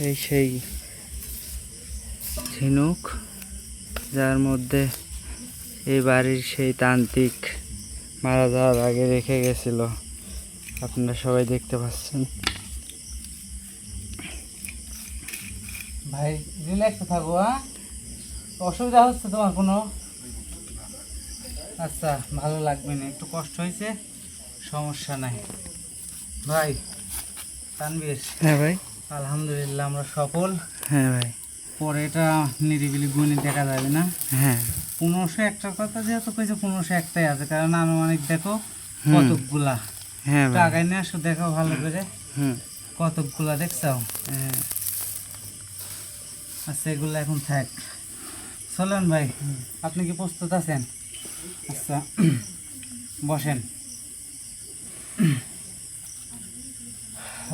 B: এই সেই ঝিনুক যার মধ্যে এই বাড়ির সেই তান্ত্রিক মারা যাওয়ার আগে রেখে গেছিল, আপনারা সবাই দেখতে পাচ্ছেন।
A: ভাই রিল্যাক্সে থাকো, হ্যাঁ? অসুবিধা হচ্ছে তোমার কোনো? আচ্ছা, ভালো লাগবে না, একটু কষ্ট হয়েছে, সমস্যা নাই। ভাই তানভীর,
B: হ্যাঁ ভাই।
A: আলহামদুলিল্লাহ আমরা সফল।
B: হ্যাঁ ভাই।
A: পরে এটা নিরিবিলি গুণে দেখা যাবে না।
B: হ্যাঁ
A: 1500 একটার কথা যেহেতু কইছে 1500 একটাই আছে, কারণ আনুমানিক দেখো
B: হুম।
A: কতকগুলা।
B: হ্যাঁ ভাই।
A: টাকায় নিয়ে আসো, দেখো ভালো করে
B: হুম।
A: কতকগুলা দেখছাও।
B: হ্যাঁ।
A: আচ্ছা, এগুলো এখন থাক। চলেন ভাই, আপনি কি প্রস্তুত আছেন? আচ্ছা বসেন।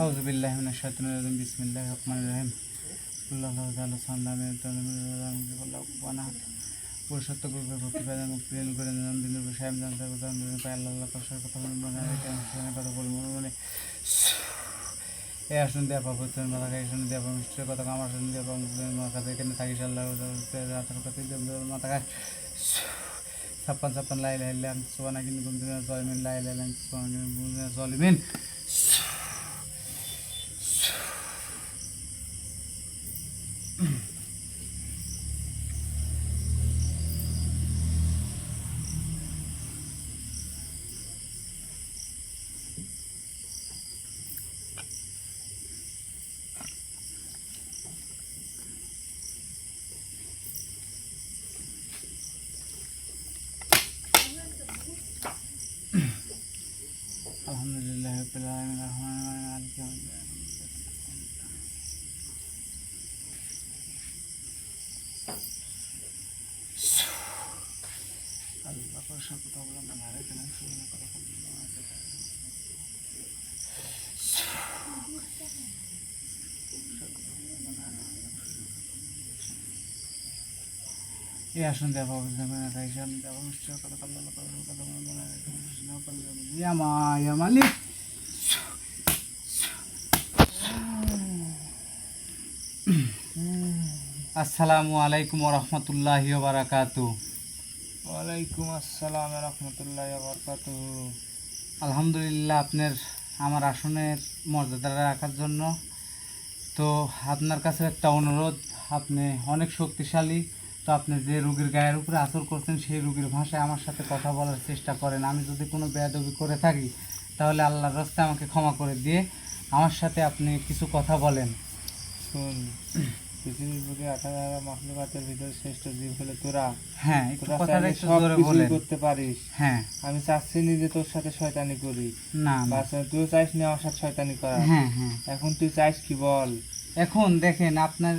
A: আউযু বিল্লাহি মিনাশ শাইতানির রাজিম, বিসমিল্লাহির রহমানির রহিম। আল্লাহু তাআলা সাল্লাল্লাহু আলাইহি ওয়াসাল্লাম পুরুষত্ব করবে ভক্তি পায় মুক্তি দান করে নাম দিনের সাহেব জানতে পায় আল্লাহ কষার কথা মনে রেখে সেখানে কথা বলি মনে এ আসুন দেওয়া পাবো তোর মাথা খাই শুনে দেওয়া পাবো মিষ্টির কথা আমার শুনে দেওয়া পাবো মাথা এখানে থাকিস আল্লাহ রাতের কথা মাথা খায় 56 লাই লাইলাম সোয়ানা কিন্তু গুমদিন জলিমিন লাই লাইলাম সোয়ানা কিন্তু গুমদিন জলিমিন। আলহামদুলিল্লাহ রাব্বিল আলামিন আর-রহমানির রহিম মালিকি ইয়াউমিদ্দিন। আল্লাহ কষার কথা বললাম না রেখে নাম শুনে কথা এই আসুন দেওয়া পাবো দেওয়া মিষ্টির কথা আল্লাহ কথা মনে রেখে ইয়ামা ইয়া মালিক। আসসালামু আলাইকুম ওয়া রাহমাতুল্লাহি ওয়া বারাকাতুহু।
B: ওয়ালাইকুম আসসালাম রহমতুল্লাহ বরকাতুহু।
A: আলহামদুলিল্লাহ, আপনার আমার আসনের মর্যাদা রাখার জন্য। তো আপনার কাছে একটা অনুরোধ, আপনি অনেক শক্তিশালী, তো আপনি যে রোগীর গায়ের উপরে আঁচড় করছেন সেই রোগীর ভাষায় আমার সাথে কথা বলার চেষ্টা করেন। আমি যদি কোনো বেয়াদবি করে থাকি তাহলে আল্লাহর রাস্তায় আমাকে ক্ষমা করে দিয়ে আমার সাথে আপনি কিছু কথা বলেন।
B: শুন, পৃথিবীর বুকে 18,000 মাখলুকাতের ভিতরে শ্রেষ্ঠ জীব হলে তোরা।
A: হ্যাঁ, একটু
B: তোরা
A: কথাটা
B: চাইলে
A: একটু
B: সব
A: জোরে
B: কিছুই
A: বলেন।
B: করতে পারিস।
A: হ্যাঁ
B: আমি চাচ্ছি নি যে তোর সাথে শয়তানি করি,
A: না না,
B: বাস তুই চাইস না আমার সাথে শয়তানি করা।
A: হ্যাঁ হ্যাঁ।
B: এখন তুই চাইস কি বল?
A: এখন দেখেন, আপনার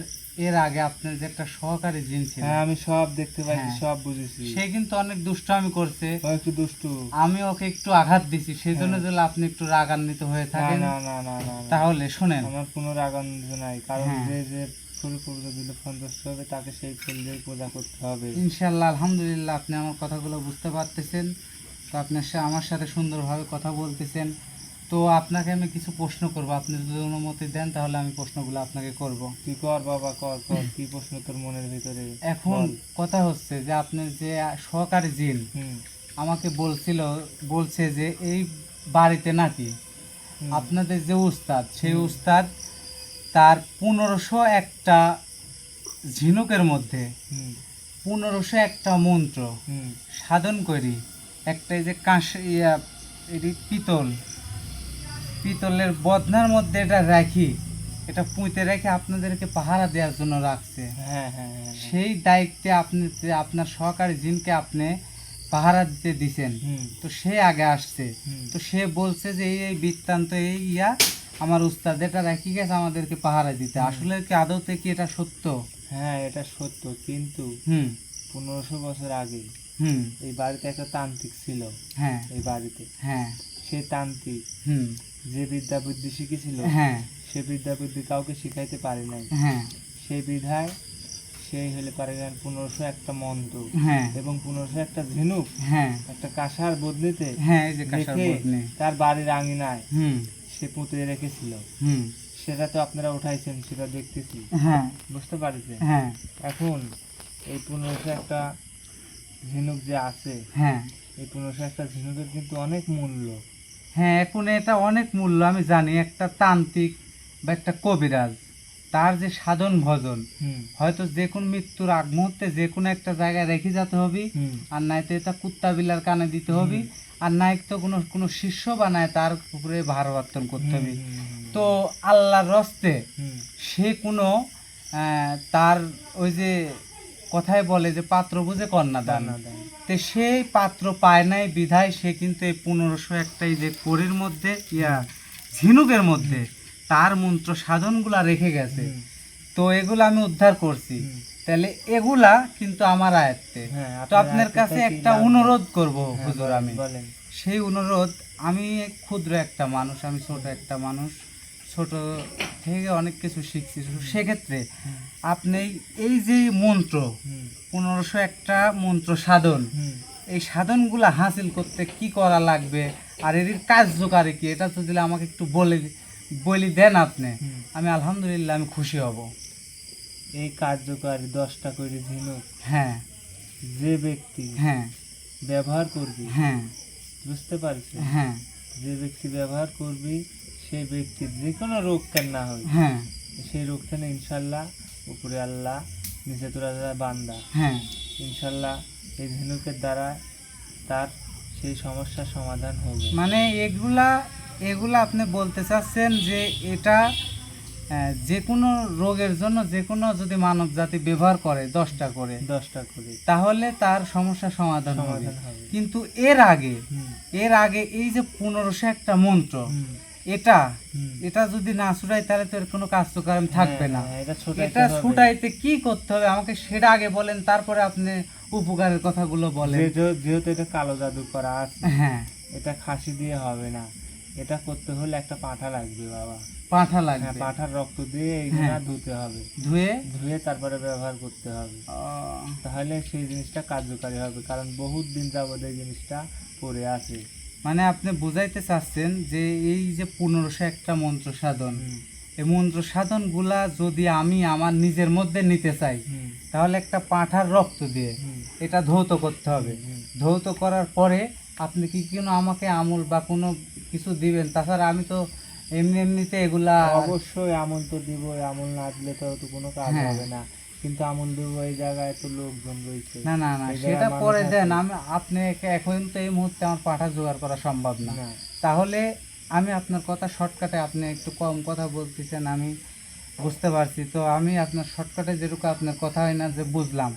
A: এর আগে আপনার যে একটা সহকারী জিন ছিল,
B: হ্যাঁ আমি সব দেখতে পাইছি,
A: হ্যাঁ।
B: সব বুঝেছি।
A: সে কিন্তু অনেক দুষ্টামি করছে,
B: ও একটু দুষ্টু।
A: আমি ওকে একটু আঘাত দিছি, সেই জন্য যদি আপনি একটু রাগান্বিত হয়ে
B: না
A: থাকেন
B: না না না না না।
A: তাহলে শুনেন।
B: আমার কোনো রাগান্বিত নাই, কারণ
A: হ্যাঁ।
B: যে যে ফুল পূজা দিলে সন্তুষ্ট হবে তাকে সেই ফুল দিয়ে পূজা করতে হবে।
A: ইনশাল্লাহ আলহামদুলিল্লাহ, আপনি আমার কথাগুলো বুঝতে পারতেছেন, তো আপনার আমার সাথে সুন্দরভাবে কথা বলতেছেন। তো আপনাকে আমি কিছু প্রশ্ন করব, আপনি যদি অনুমতি দেন তাহলে আমি প্রশ্নগুলো আপনাকে করব।
B: তুই কর বাবা, কর কর, কি প্রশ্ন তোর মনের ভিতরে?
A: এখন
B: বল।
A: কথা হচ্ছে যে আপনার যে সহকারী জিন
B: হুম
A: আমাকে বলছে যে এই বাড়িতে নাকি
B: হুম,
A: আপনাদের যে উস্তাদ, সেই উস্তাদ তার 1500 একটা ঝিনুকের মধ্যে
B: হুম
A: 1500 একটা মন্ত্র
B: হুম
A: সাধন করি, একটা এই যে এটি পিতলের বদনার মধ্যে এটা রাখি, এটা পুঁতে রেখে আপনাদেরকে পাহারা দেওয়ার জন্য রাখছে।
B: হ্যাঁ হ্যাঁ হ্যাঁ,
A: সেই দায়িত্বে আপনি আপনার সহকারী জিনকে আপনি পাহারা দিতে দিছেন,
B: হুম
A: তো সে আগে আসছে,
B: হুম,
A: তো সে বলছে যে এই বৃত্তান্ত এই আমার উস্তাদ এটা রেখে গেছে আমাদেরকে পাহারা দিতে। আসলে কি আদৌতে কি এটা সত্য?
B: হ্যাঁ এটা সত্য, কিন্তু
A: হুম
B: 1500 বছর আগে
A: হুম
B: এই বাড়িতে একটা তান্ত্রিক ছিল।
A: হ্যাঁ
B: এই বাড়িতে
A: হ্যাঁ
B: সেই তান্ত্রিক
A: হুম
B: যে বিদ্যা বুদ্ধি শিখেছিল,
A: হ্যাঁ
B: সে বিদ্যা বুদ্ধি কাউকে শিখাইতে পারে নাই।
A: হ্যাঁ
B: সেই বিধায় সেই হলে পারে 1500 একটা মন্ত্র
A: হ্যাঁ
B: এবং 1500 একটা ঝিনুক
A: হ্যাঁ
B: একটা কাঁসার বদলিতে
A: হ্যাঁ, এই যে কাঁসার
B: রেখে
A: বদনে।
B: তার বাড়ির আঙিনায়
A: হুম
B: সে পুঁতে রেখেছিল।
A: হুম
B: সেটা তো আপনারা উঠাইছেন, সেটা দেখতেছি,
A: হ্যাঁ
B: বুঝতে পারছেন।
A: হ্যাঁ
B: এখন এই 1500 একটা ঝিনুক যে আছে,
A: হ্যাঁ
B: এই 1500 একটা ঝিনুকের কিন্তু অনেক মূল্য।
A: হ্যাঁ, এখন এটা অনেক মূল্য, আমি জানি। একটা তান্ত্রিক বা একটা কবিরাজ তার যে সাধন ভজন
B: হুম
A: হয়তো যে কোনো মৃত্যুর আগ মুহূর্তে যে কোনো একটা জায়গায় রেখে যেতে হবে,
B: হুম
A: আর নাইতো এটা কুত্তা বিলার কানে দিতে হবে, আর নাই তো কোনো কোনো শিষ্য বানায় তার উপরে ভারবর্তন করতে হবে। তো আল্লাহর রস্তে সে কোনো তার ওই যে কথায় বলে যে পাত্র বুঝে কন্যা দান, তো সেই পাত্র পায় নাই বিধায় সে কিন্তু এই 1500 একটাই যে করির মধ্যে ঝিনুকের মধ্যে তার মন্ত্র সাধনগুলা রেখে গেছে। তো এগুলো আমি উদ্ধার করছি, তাহলে এগুলা কিন্তু আমার আয়ত্তে। তো আপনার কাছে একটা অনুরোধ করব হুজুর, আমি সেই অনুরোধ, আমি ক্ষুদ্র একটা মানুষ, আমি ছোট একটা মানুষ, ছোট থেকে অনেক কিছু শিখছি, সেক্ষেত্রে আপনি এই যে মন্ত্র 1500 একটা মন্ত্র সাধন, এই সাধনগুলা হাসিল করতে কি করা লাগবে আর এর কার্যকারী কি, এটা তো দিলে আমাকে একটু বলি দেন আপনি, আমি আলহামদুলিল্লাহ আমি খুশি হব।
B: এই কার্যকারী 10টা করে ঝিনুক
A: হ্যাঁ,
B: যে ব্যক্তি
A: হ্যাঁ,
B: ব্যবহার করবি,
A: হ্যাঁ,
B: বুঝতে পারছি,
A: হ্যাঁ,
B: যে ব্যক্তি ব্যবহার করবি সেই ব্যক্তির যে কোনো রোগ কেন না হয়,
A: হ্যাঁ,
B: সেই রোগ থেকে ইনশাল্লাহ উপরে আল্লাহ নিচে তোরা যারা বান্দা,
A: হ্যাঁ,
B: ইনশাল্লাহ এই ঝিনুকের দ্বারা তার সেই সমস্যার সমাধান হবে।
A: মানে এগুলা আপনি বলতে চাচ্ছেন যে এটা যে কোনো রোগের জন্য যে কোনো যদি মানব জাতি ব্যবহার করে 10টা করে,
B: 10টা করে
A: তাহলে তার সমস্যা সমাধান হবে।
B: হবে।
A: কিন্তু এর আগে এই যে 1500 একটা মন্ত্র,
B: হুম,
A: এটা
B: হুম।
A: এটা যদি না ছুটাই তাহলে তো এর কোনো কার্যক্রম থাকবে না।
B: হ্যাঁ, এটা
A: এটা ছুটাইতে কি করতে হবে আমাকে সেটা আগে বলেন, তারপরে আপনি উপকারের কথাগুলো বলেন।
B: যেহেতু এটা কালো জাদু করা আছে,
A: হ্যাঁ,
B: এটা খাসি দিয়ে হবে না, এটা করতে হলে একটা পাঁঠা লাগবে বাবা।
A: পাঁঠা
B: হ্যাঁ,
A: লাগবে,
B: পাঁঠার রক্ত দিয়ে এইগুলা
A: হ্যাঁ।
B: ধুতে হবে,
A: ধুয়ে
B: তারপরে ব্যবহার করতে হবে, তাহলে সেই জিনিসটা কার্যকারী হবে। কারণ বহুত দিন যাবত এই জিনিসটা পড়ে আছে।
A: মানে আপনি বুঝাইতে চাচ্ছেন যে এই যে 1500 একটা মন্ত্র সাধন, এই মন্ত্র সাধন গুলা যদি আমি আমার নিজের মধ্যে নিতে চাই, তাহলে একটা পাঁঠার রক্ত দিয়ে এটা ধৌত করতে হবে। ধৌত করার পরে আপনি কি কোনো আমাকে আমল বা কোনো কিছু দিবেন? তাছাড়া আমি তো এমনিতে এগুলা
B: অবশ্যই আমল তো দিব, আমল না দিলে তো কোনো কাজ
A: হ্যাঁ।
B: হবে না। কিন্তু আমল দেবো, এই জায়গায় তো লোকজন রয়েছে।
A: না,
B: এই
A: সেটা
B: জায়গায়
A: পরে
B: মানুষ
A: দেন।
B: আছে।
A: আপনি এখন তো এই মুহূর্তে আমার পাঠা জোগাড় করা সম্ভব না।
B: না।
A: তাহলে আমি আপনার কথা শর্টকাটে, আপনি একটু কম কথা বলতেছেন আমি বুঝতে পারছি, তো আমি আপনার শর্টকাটে যেটুকু আপনার কথা হয় না যে বুঝলাম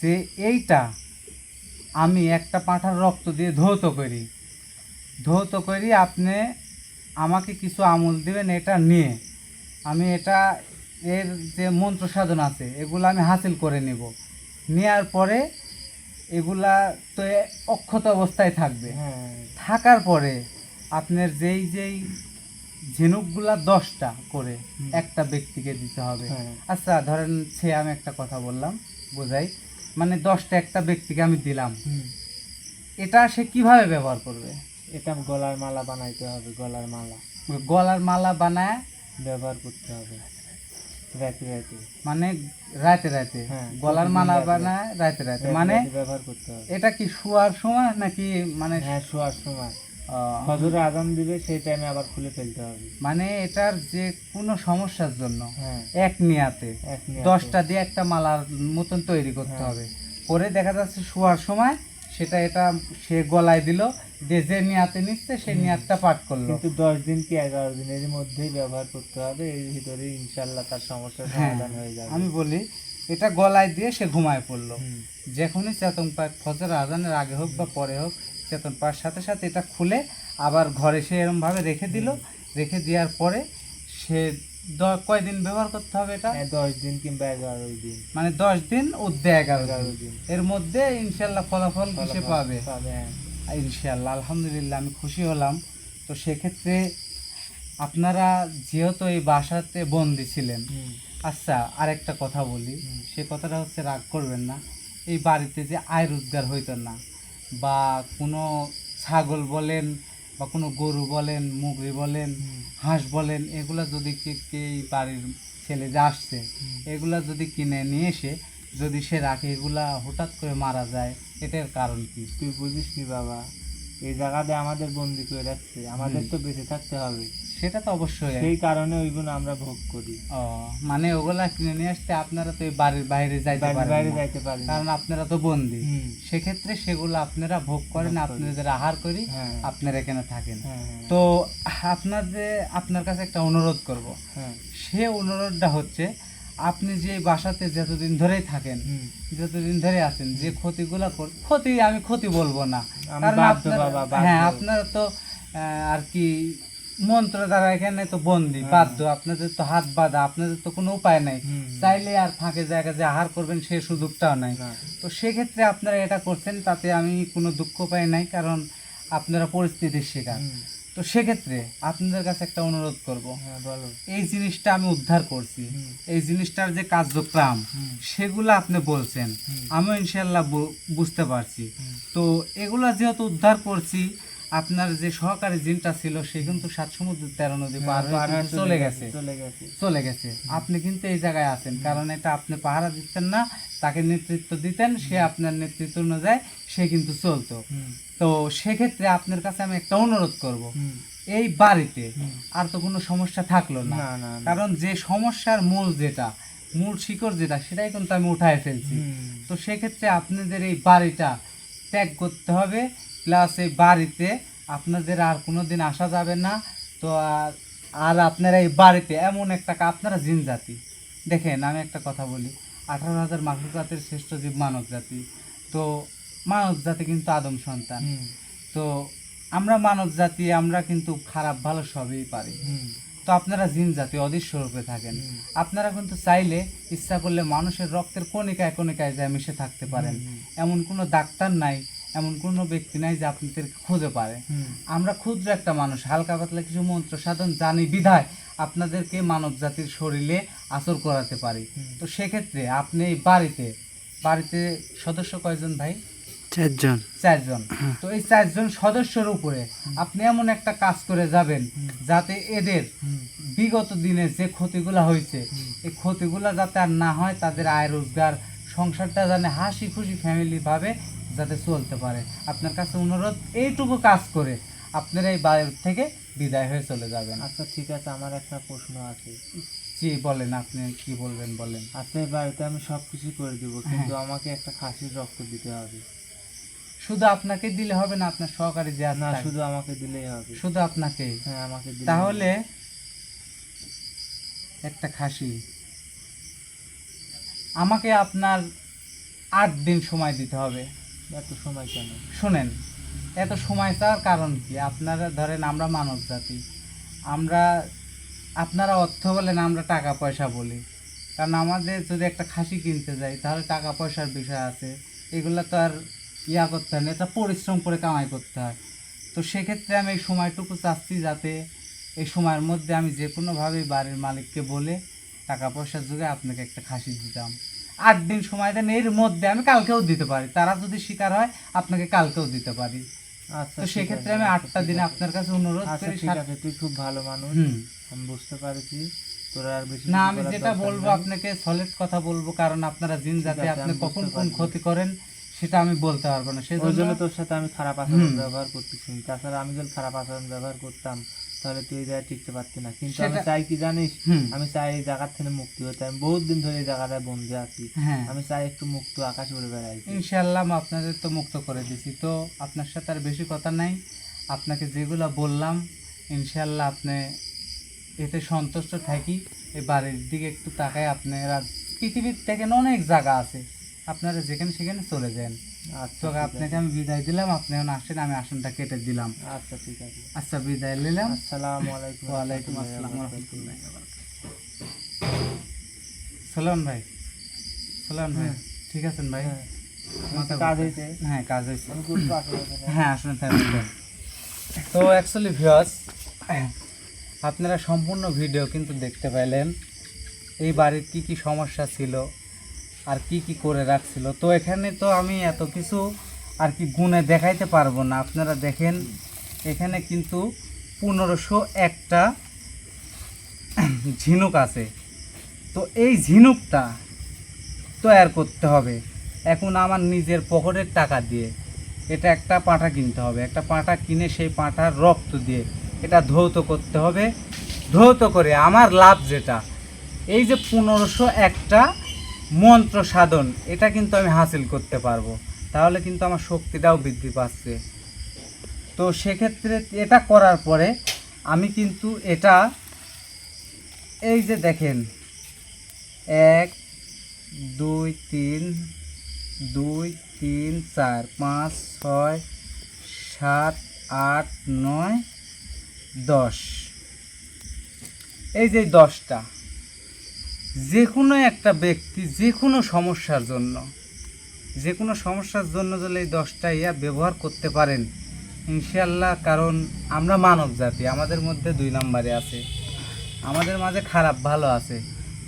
A: যে এইটা আমি একটা পাঁঠার রক্ত দিয়ে ধৌত করি আপনি আমাকে কিছু আমল দিবেন, এটা নিয়ে আমি এর যে মন্ত্র সাধন আছে এগুলো আমি হাসিল করে নেব। নেওয়ার পরে এগুলা তো অক্ষত অবস্থায় থাকবে।
B: হ্যাঁ,
A: থাকার পরে আপনার যেই ঝিনুকগুলা 10টা করে একটা ব্যক্তিকে দিতে হবে।
B: হ্যাঁ।
A: আচ্ছা ধরেন আমি একটা কথা বললাম, বোঝাই, মানে 10টা একটা ব্যক্তিকে আমি দিলাম, এটা সে কিভাবে ব্যবহার করবে?
B: এটা গলার মালা বানাইতে হবে, গলার মালা
A: গলার মালা বানায়
B: ব্যবহার করতে হবে রাতে রাতে।
A: মানে রাতে
B: হ্যাঁ,
A: গলার
B: প্রতিদিন
A: মালা
B: রাতে
A: বানায় রাতে
B: রাতে
A: মানে
B: রাতে ব্যবহার করতে হবে।
A: এটা কি শোয়ার সময় নাকি মানে
B: হ্যাঁ, শোয়ার সময়
A: আহ,
B: ফজরে আজান দিবে, সেই টাইমে আবার খুলে ফেলতে হবে।
A: মানে এটার যে কোনো সমস্যার জন্য
B: হ্যাঁ,
A: এক নিয়াতে
B: এক নিয়াতে।
A: 10টা দিয়ে একটা মালার মতন তৈরি করতে
B: হ্যাঁ।
A: হবে। করে দেখা যাচ্ছে শোয়ার সময় এটা সে গলায় দিল, দিয়ে যে নিয়াতে নিচ্ছে সেই নিয়াতটা পাঠ করলো।
B: কিন্তু 10 দিন কি 11 দিনের মধ্যেই ব্যবহার করতে হবে, এর ভিতরে ইনশাল্লাহ তার সমস্যার
A: হ্যাঁ,
B: সমাধান হয়ে যাবে।
A: আমি বলি এটা গলায় দিয়ে সে ঘুমায় পড়লো,
B: হুম,
A: যখনই চেতন পায় ফজর আজানের আগে হোক বা পরে হোক, চেতন পাওয়ার সাথে সাথে এটা খুলে আবার ঘরে সে এরমভাবে রেখে দিল। রেখে দেওয়ার পরে সে কয়দিন ব্যবহার করতে হবে এটা?
B: 10 দিন কিংবা 11 দিন।
A: মানে 10 দিন উদ্যে 11
B: 11
A: দিন,
B: দিন।
A: এর মধ্যে ইনশাল্লাহ ফলাফল কিসে পাবে?
B: হ্যাঁ।
A: ইনশাল্লাহ, আলহামদুলিল্লাহ, আমি খুশি হলাম। তো সেক্ষেত্রে আপনারা যেহেতু এই বাসাতে বন্দি ছিলেন,
B: হুম,
A: আচ্ছা আরেকটা কথা বলি, সে কথাটা হচ্ছে রাগ করবেন না, এই বাড়িতে যে আয় রোজগার হইতো না, বা কোনো ছাগল বলেন বা কোনো গরু বলেন, মুগরি বলেন, হাঁস বলেন, এগুলা যদি এই বাড়ির ছেলে যে আসছে এগুলা যদি কিনে নিয়ে এসে যদি সে রাখে, এগুলা হঠাৎ করে মারা যায়, এটার কারণ কি?
B: তুই বুঝিস নি বাবা,
D: এই জায়গাতে আমাদের বন্দি করে রাখছে, আমাদের তো বেঁচে থাকতে হবে,
A: সেটা তো অবশ্যই।
D: সেই কারণে ওইগুলো আমরা ভোগ করি।
A: ও মানে ওগুলা কিনে নিয়ে আসতে আপনারা তো এই বাড়ির বাইরে যাইতে
D: বাইরে
A: পারেন
D: বাইরে
A: না,
D: যাইতে পারি না।
A: কারণ আপনারা তো বন্দি।
D: হুম।
A: সেক্ষেত্রে সেগুলো আপনারা ভোগ করেন,
D: ভোগ করি।
A: আপনাদের আহার করি,
D: হ্যাঁ।
A: আপনারা এখানে থাকেন।
D: হ্যাঁ, হ্যাঁ।
A: তো আপনার কাছে একটা অনুরোধ করব।
D: হ্যাঁ।
A: সে অনুরোধটা হচ্ছে, আপনি যে বাসাতে যতদিন ধরেই থাকেন,
D: হুম।
A: যতদিন ধরে আছেন, যে ক্ষতিগুলা ক্ষতি আমি ক্ষতি বলবো না,
D: আমি
A: কারণ
D: বাধ্য
A: আপনারা-
D: বাবা, বাধ্য।
A: হ্যাঁ আপনারা তো আর কি মন্ত্র দ্বারা এখানে তো বন্দি,
D: হ্যাঁ।
A: বাধ্য, আপনাদের তো হাত বাঁধা, আপনাদের তো কোনো উপায় নাই।
D: হুম।
A: চাইলে আর ফাঁকে জায়গা যে আহার করবেন সে সুযোগটাও নাই।
D: না।
A: তো সেক্ষেত্রে আপনারা এটা করছেন, তাতে আমি কোনো দুঃখ পাই নাই, কারণ আপনারা পরিস্থিতির শিকার।
D: হুম।
A: তো সেক্ষেত্রে আপনাদের কাছে একটা অনুরোধ করব,
D: হ্যাঁ, বলো।
A: এই জিনিসটা আমি উদ্ধার করছি,
D: হুম।
A: এই জিনিসটার যে কার্যক্রম
D: হুম।
A: সেগুলো আপনি বলছেন,
D: হুম।
A: আমিও ইনশাল্লাহ বুঝতে পারছি।
D: হুম।
A: তো এগুলা যেহেতু উদ্ধার করছি, আপনার যে সহকারী জিনটা ছিল সে কিন্তু 7 সমুদ্র 13 নদী পার হয়ে
D: পাহাড়
A: কিন্তু চলে গেছে, চলে গেছে। আপনি কিন্তু এই জায়গায় আছেন, কারণ এটা আপনি পাহারা দিচ্ছেন না, তাকে নেতৃত্ব দিতেন, সে আপনার নেতৃত্ব অনুযায়ী সে কিন্তু চলতো।
D: হুম।
A: তো সেক্ষেত্রে আপনার কাছে আমি একটা অনুরোধ করব,
D: হুম।
A: এই বাড়িতে
D: হুম।
A: আর তো কোনো সমস্যা থাকলো না,
D: না, না, না।
A: কারণ যে সমস্যার মূল শিকড় যেটা, সেটাই কিন্তু আমি উঠায় ফেলছি।
D: হুম।
A: তো সেক্ষেত্রে আপনাদের এই বাড়িটা ত্যাগ করতে হবে, প্লাস এই বাড়িতে আপনাদের আর কোনো দিন আসা যাবে না। তো আর আপনারা এই বাড়িতে এমন একটা আপনারা জিন জাতি, দেখেন আমি একটা কথা বলি, 18,000 মাখলুকাতের শ্রেষ্ঠ জীব মানব জাতি। তো মানব জাতি কিন্তু আদম সন্তান।
D: হুম।
A: তো আমরা মানব জাতি, আমরা কিন্তু খারাপ ভালো সবই পারি।
D: হুম।
A: তো আপনারা জিন জাতি অদৃশ্য রূপে থাকেন,
D: হুম।
A: আপনারা কিন্তু চাইলে ইচ্ছা করলে মানুষের রক্তের কণিকায় কণিকায় যায় মিশে থাকতে পারেন।
D: হুম।
A: এমন কোনো ডাক্তার নাই, এমন কোনো ব্যক্তি নাই যে আপনাদের খুঁজে পারে।
D: হুম।
A: আমরা ক্ষুদ্র একটা মানুষ, হালকা পাতলা কিছু মন্ত্র সাধন জানি বিধায় আপনাদেরকে মানব জাতির শরীরে আসর করাতে পারি।
D: হুম।
A: তো সেক্ষেত্রে আপনি এই বাড়িতে সদস্য কয়জন ভাই?
B: 4 জন।
A: 4 জন। তো এই 4 জন সদস্যের উপরে আপনি এমন একটা কাজ করে যাবেন, যাতে এদের
D: হুম।
A: বিগত দিনে যে ক্ষতিগুলা হয়েছে, এই ক্ষতিগুলা যাতে আর না হয়, তাদের আয় রোজগার সংসারটা যেন হাসি খুশি ফ্যামিলি ভাবে যাতে চলতে পারে। আপনার কাছে অনুরোধ, এইটুকু কাজ করে আপনারা এই বাড়ি থেকে বিদায় হয়ে চলে যাবেন।
D: আচ্ছা, ঠিক আছে, আমার একটা প্রশ্ন আছে।
A: জি বলেন, আপনি কি বলবেন বলেন।
D: আপনার বাড়িতে আমি সব কিছু করে দেবো, কিন্তু আমাকে একটা খাসির রক্ত দিতে হবে।
A: শুধু আপনাকে দিলে হবে না, আপনার সহকারী যে আছে
D: না,
A: তাকে?
D: শুধু আমাকে দিলেই হবে।
A: শুধু আপনাকে?
D: হ্যাঁ, আমাকে দিলেই
A: তাহলে
D: হবে।
A: একটা খাসি আমাকে আপনার 8 দিন সময় দিতে হবে।
D: এত সময় কেন?
A: শুনেন, এত সময় চাওয়ার কারণ কি? আপনারা ধরেন আমরা মানব জাতি, আপনারা অর্থ বলেন, আমরা টাকা পয়সা বলি, কারণ আমাদের যদি একটা খাসি কিনতে যাই তাহলে টাকা পয়সার বিষয় আছে, এগুলো তো আর করতে হয় না, এটা পরিশ্রম করে কামাই করতে হয়। তো সেক্ষেত্রে আমি এই সময়টুকু চাচ্ছি, যাতে এই সময়ের মধ্যে আমি যে কোনোভাবে বাড়ির মালিককে বলে টাকা পয়সার যুগে আপনাকে একটা খাসি দিতাম। 8 দিন সময় দেন, এর মধ্যে আমি কালকেও দিতে পারি, তারা যদি শিকার হয় আপনাকে কালকেও দিতে পারি।
D: আচ্ছা,
A: তো
D: ঠিক
A: সেক্ষেত্রে
D: আছে,
A: আমি
D: আচ্ছা,
A: 8টা
D: ঠিক
A: দিনে
D: আছে।
A: আপনার কাছে অনুরোধ
D: আচ্ছা,
A: করি।
D: ঠিক আছে, তুই খুব ভালো মানুষ,
A: হুম।
D: আমি বুঝতে পারছি। তোরা আর বেশি
A: না,
D: কিছু
A: আমি
D: করার
A: যেটা
D: দরকার
A: বলবো
D: নাই।
A: আপনাকে সলিড কথা বলবো, কারণ আপনারা জিন যাতে
D: আছে,
A: আপনি
D: আমি
A: কখন
D: বুঝতে
A: কোন
D: পারছি।
A: ক্ষতি করেন সেটা আমি বলতে পারবো না,
D: ওই
A: সেজন্য
D: জন্য তোর সাথে আমি খারাপ আচরণ
A: হুম।
D: ব্যবহার করতেছি। তাছাড়া আমি যদি খারাপ আচরণ ব্যবহার করতাম তাহলে তুই এই জায়গায় টিকতে পারতি না। কিন্তু আমি
A: সেটা-
D: চাই কি জানিস,
A: হুম।
D: আমি চাই এই জায়গার থেকে মুক্তি হতে। আমি বহুত দিন ধরে এই জায়গাটায় বন্দি আছি।
A: হ্যাঁ,
D: আমি চাই একটু মুক্ত আকাশে উড়ে বেড়াই।
A: ইনশাআল্লাহ আমি আপনাদের তো মুক্ত করে দিছি। তো আপনার সাথে আর বেশি কথা নাই, আপনাকে যেগুলো বললাম ইনশাআল্লাহ আপনি এতে সন্তুষ্ট থাকি। এই বাড়ির দিকে একটু তাকায়, আপনারা পৃথিবীর থেকে অনেক জায়গা আছে, আপনারা যেখানে সেখানে চলে যান।
D: আচ্ছা,
A: তো
D: ঠিক
A: আপনাকে
D: আছে।
A: আমি বিদায় দিলাম, আপনি এখন আসেন, আমি আসনটা কেটে দিলাম।
D: আচ্ছা, ঠিক আছে।
A: আচ্ছা, বিদায় নিলাম।
D: আসসালামু আলাইকুম।
A: ওয়ালাইকুম আসসালাম রহমতুল্লাহ। সালাম ভাই, সালাম ভাই,
D: হ্যাঁ।
A: ঠিক আছেন ভাই?
D: হ্যাঁ।
A: মাথা
D: কাজ
A: ঘুরছে।
D: হয়েছে?
A: হ্যাঁ, কাজ হয়েছে।
D: আমি করবো আসলে।
A: হ্যাঁ, আসুন থাকবেন। তো অ্যাকচুয়ালি ভিউয়ার্স, আপনারা সম্পূর্ণ ভিডিও কিন্তু দেখতে পাইলেন, এই বাড়ির কি কি সমস্যা ছিল আর কি কি করে রাখছিল। তো এখানে তো আমি এত কিছু আর কি গুণে দেখাইতে পারবো না। আপনারা দেখেন, এখানে কিন্তু 1501টা ঝিনুক আছে। তো এই ঝিনুকটা তৈরি করতে হবে এখন আমার নিজের পকেটের টাকা দিয়ে। এটা একটা পাঁঠা কিনতে হবে, একটা পাঁঠা কিনে সেই পাঁঠার রক্ত দিয়ে এটা ধৌত করতে হবে। ধৌত করে আমার লাভ যেটা, এই যে 1500 একটা মন্ত্র সাধন, এটা কিন্তু আমি হাসিল করতে পারবো, তাহলে কিন্তু আমার শক্তিটাও বৃদ্ধি পাচ্ছে। তো সেক্ষেত্রে এটা করার পরে আমি কিন্তু এটা, এই যে দেখেন 1 2 3 2 3 4 5 6 7 8 9 10, এই যে 10টা, যে কোনো একটা ব্যক্তি যে কোনো সমস্যার জন্য যদি এই 10টা ব্যবহার করতে পারেন ইনশাআল্লাহ, কারণ আমরা মানব জাতি, আমাদের মধ্যে 2 নম্বরে আছে, আমাদের মাঝে খারাপ ভালো আছে,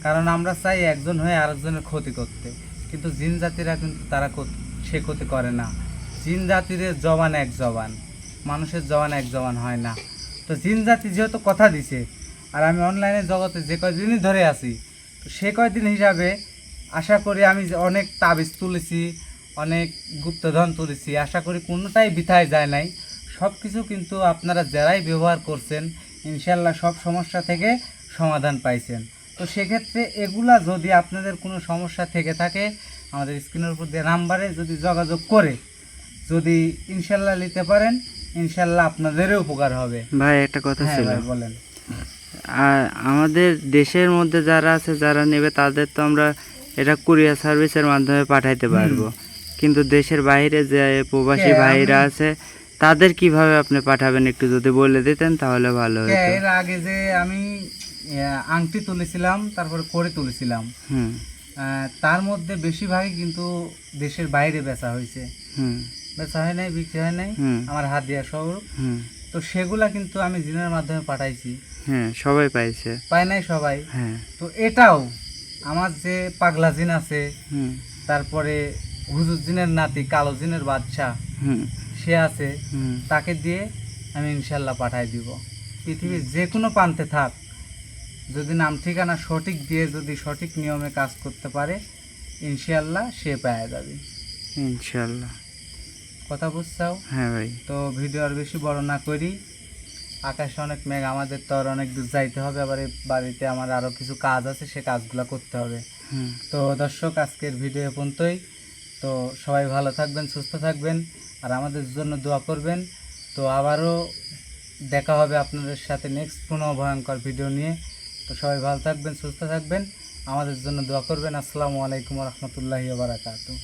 A: কারণ আমরা চাই একজন হয়ে আরেকজনের ক্ষতি করতে, কিন্তু জিন জাতিরা কিন্তু তারা সে ক্ষতি করে না। জিন জাতির জবান এক জবান, মানুষের জবান এক জবান হয় না। তো জিন জাতি যেহেতু কথা দিছে, আর আমি অনলাইনে জগতে যে কয়দিনই ধরে আছি, তো সে কয়দিন হিসাবে আশা করি আমি যে অনেক তাবিজ তুলেছি, অনেক গুপ্তধন তুলেছি, আশা করি কোনোটাই বৃথায় যায় নাই। সব কিছু কিন্তু আপনারা যারাই ব্যবহার করছেন ইনশাল্লাহ সব সমস্যা থেকে সমাধান পাইছেন। তো সেক্ষেত্রে এগুলা যদি আপনাদের কোনো সমস্যা থেকে থাকে, আমাদের স্ক্রিনের উপর দিয়ে নাম্বারে যদি যোগাযোগ করে যদি ইনশাল্লাহ নিতে পারেন, ইনশাল্লাহ আপনাদেরও উপকার হবে।
B: ভাই একটা কথা
A: হ্যাঁ
B: ছিল,
A: ভাই বলেন।
B: আর আমাদের দেশের মধ্যে যারা আছে, যারা নেবে তাদের তো আমরা এটা কুরিয়ার সার্ভিসের মাধ্যমে পাঠাইতে পারবো, কিন্তু দেশের বাইরে যে প্রবাসী
A: হ্যাঁ,
B: ভাইরা আছে তাদের কিভাবে আপনি পাঠাবেন একটু যদি বলে দিতেন তাহলে ভালো হতো।
A: এর আগে যে আমি আংটি তুলেছিলাম, তারপরে করে তুলেছিলাম,
B: হুম
A: তার মধ্যে বেশিরভাগই কিন্তু দেশের বাইরে বেচা হয়েছে,
B: হুম
A: বেচা হয় নাই, বিক্রি হয় নাই,
B: হুম
A: আমার হাত দিয়া শহর।
B: হুম
A: তো সেগুলা কিন্তু আমি জিনের মাধ্যমে পাঠাইছি,
B: হ্যাঁ সবাই পাইছে।
A: পায় নাই সবাই।
B: হ্যাঁ
A: তো এটাও আমার যে পাগলা জিন আছে,
B: হুম
A: তারপরে হুজুর জিনের নাতি কালো জিনের বাচ্চা
B: হুম
A: সে আছে,
B: হুম
A: তাকে দিয়ে আমি ইনশাল্লাহ পাঠাই দিব। পৃথিবীর যে কোনো প্রান্তে থাক, যদি নাম ঠিকানা সঠিক দিয়ে যদি সঠিক নিয়মে কাজ করতে পারে ইনশাল্লাহ সে পাওয়া যাবে।
B: ইনশাল্লাহ।
A: কথা বুঝছাও?
B: হ্যাঁ ভাই।
A: তো ভিডিও আর বেশি বড় না করি, আকাশে অনেক মেঘ, আমাদের তো আর অনেক দূর যাইতে হবে, আবার এই বাড়িতে আমার আরও কিছু কাজ আছে, সে কাজগুলো করতে হবে।
B: হুম
A: তো দর্শক, আজকের ভিডিও পর্যন্তই। তো সবাই ভালো থাকবেন, সুস্থ থাকবেন, আর আমাদের জন্য দোয়া করবেন। তো আবারও দেখা হবে আপনাদের সাথে নেক্সট কোনো ভয়ঙ্কর ভিডিও নিয়ে। তো সবাই ভালো থাকবেন, সুস্থ থাকবেন, আমাদের জন্য দোয়া করবেন। আসসালামু আলাইকুম রহমতুল্লাহি ওয়া বারাকাতুহু।